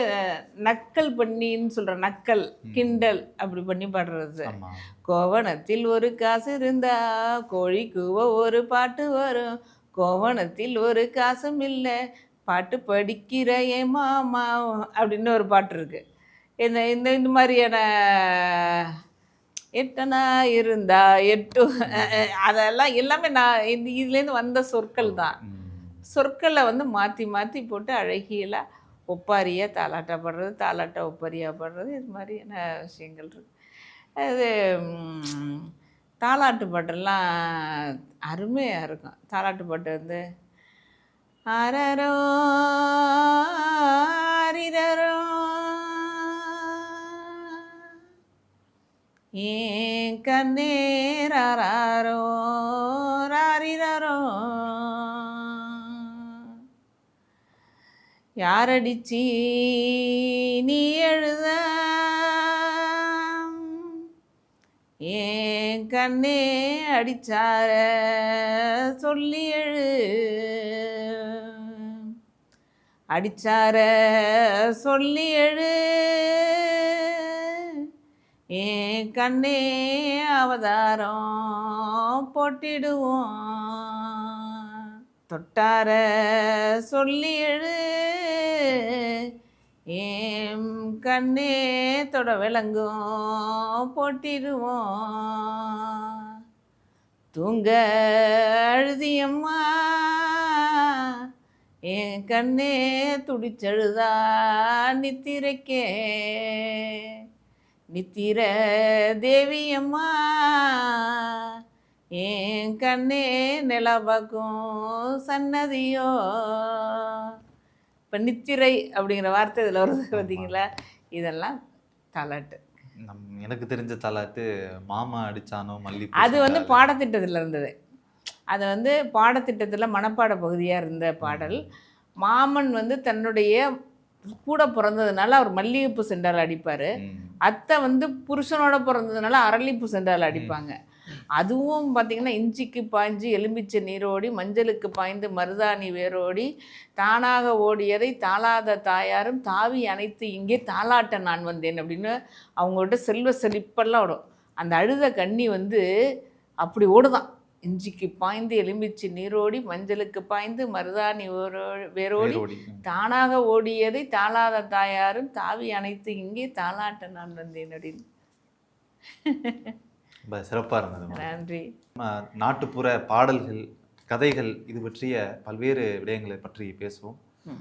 நக்கல் பண்ணின்னு சொல்கிற நக்கல் கிண்டல் அப்படி பண்ணி பாடுறது. ஆமா. கோவணத்தில் ஒரு காசு இருந்தா கோழி கூவ ஒரு பாட்டு வரும், கோவணத்தில் ஒரு காசும் இல்லை பாட்டு படிக்கிற ஏ மாமா அப்படின்னு ஒரு பாட்டு இருக்கு. இந்த இந்த இந்த மாதிரியான எட்டனா இருந்தா எட்டு அதெல்லாம் எல்லாமே நான் இதுலேருந்து வந்த சொற்கள் தான். சொற்களை வந்து மாற்றி மாற்றி போட்டு அழகியெல்லாம் ஒப்பாரியாக தாலாட்டாக பாடுறது, தாலாட்டா ஒப்பாரியாக பாடுறது, இது மாதிரியான விஷயங்கள் இருக்கு. அது தாலாட்டு பாட்டெல்லாம் அருமையாக இருக்கும். தாலாட்டு பாட்டு வந்து அரரோ அரிரரோ ஏன் கண்ணே ராரோ ராரிரரோ யாரடிச்சி நீ எழுத ஏன் கண்ணே அடிச்சார சொல்லி எழு அடிச்சார சொல்லி எழு ஏன் கண்ணே அவதாரம் போட்டிடுவோம் தொட்டார சொல்லி எழு ஏம் கண்ணே தொட விளங்கும் போட்டிடுவோம் தூங்க அழுதியம்மா என் கண்ணே துடிச்சழுதா நித்திரைக்கே நித்திர தேவியம்மா என் கண்ணே நிலபாக்கும் சன்னதியோ. இப்போ நித்திரை அப்படிங்கிற வார்த்தை இதில் வருது பார்த்தீங்களா? இதெல்லாம் தாலாட்டு. எனக்கு தெரிஞ்ச தாலாட்டு மாமா அடிச்சானோ மல்லி, அது வந்து பாடத்திட்டத்தில் இருந்தது. அது வந்து பாடத்திட்டத்தில் மனப்பாட பகுதியாக இருந்த பாடல். மாமன் வந்து தன்னுடைய கூட பிறந்ததுனால அவர் மல்லிகைப்பூ செண்டால் அடிப்பார். அத்தை வந்து புருஷனோட பிறந்ததுனால அரளிப்பூ செண்டால் அடிப்பாங்க. அதுவும் பார்த்திங்கன்னா இஞ்சிக்கு பாய்ஞ்சு எலும்பிச்சை நீரோடி மஞ்சளுக்கு பாய்ந்து மருதாணி வேரோடி தானாக ஓடியதை தாளாத தாயாரும் தாவி அணைத்து இங்கே தாளாட்ட நான் வந்தேன் அப்படின்னு அவங்கள்ட்ட செல்வ செழிப்பெல்லாம் ஓடும். அந்த அழுத கண்ணி வந்து அப்படி ஓடுதான். இஞ்சிக்கு பாய்ந்து எலும்பிச்சு நீரோடி மஞ்சளுக்கு பாய்ந்து மருதாணி வேரோடி தானாக ஓடியதை தாளாத தாயாரும் தாவி அணைத்து இங்கே தாளாட்ட நான் வந்தேன் அப்படின்னு. சிறப்பாக இருந்தது. நன்றி. நாட்டுப்புற பாடல்கள், கதைகள், இது பற்றிய பல்வேறு விடயங்களை பற்றி பேசுவோம்.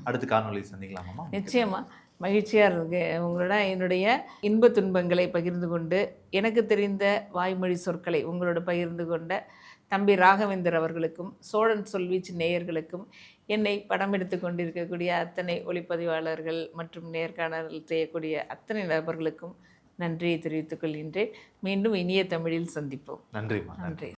அடுத்த காணொளி சந்திக்கலாமா? நிச்சயமா, மகிழ்ச்சியாக இருக்கு. உங்களோட என்னுடைய இன்ப துன்பங்களை பகிர்ந்து கொண்டு எனக்கு தெரிந்த வாய்மொழி சொற்களை உங்களோட பகிர்ந்து கொண்ட தம்பி ராகவேந்தர் அவர்களுக்கும் சோழன் சொல்வீச்சு நேயர்களுக்கும் என்னை படம் எடுத்து கொண்டிருக்கக்கூடிய அத்தனை ஒளிப்பதிவாளர்கள் மற்றும் நேர்காணல் செய்யக்கூடிய அத்தனை நபர்களுக்கும் நன்றியை தெரிவித்துக் கொள்கின்றேன். மீண்டும் இனிய தமிழில் சந்திப்போம். நன்றி. நன்றி.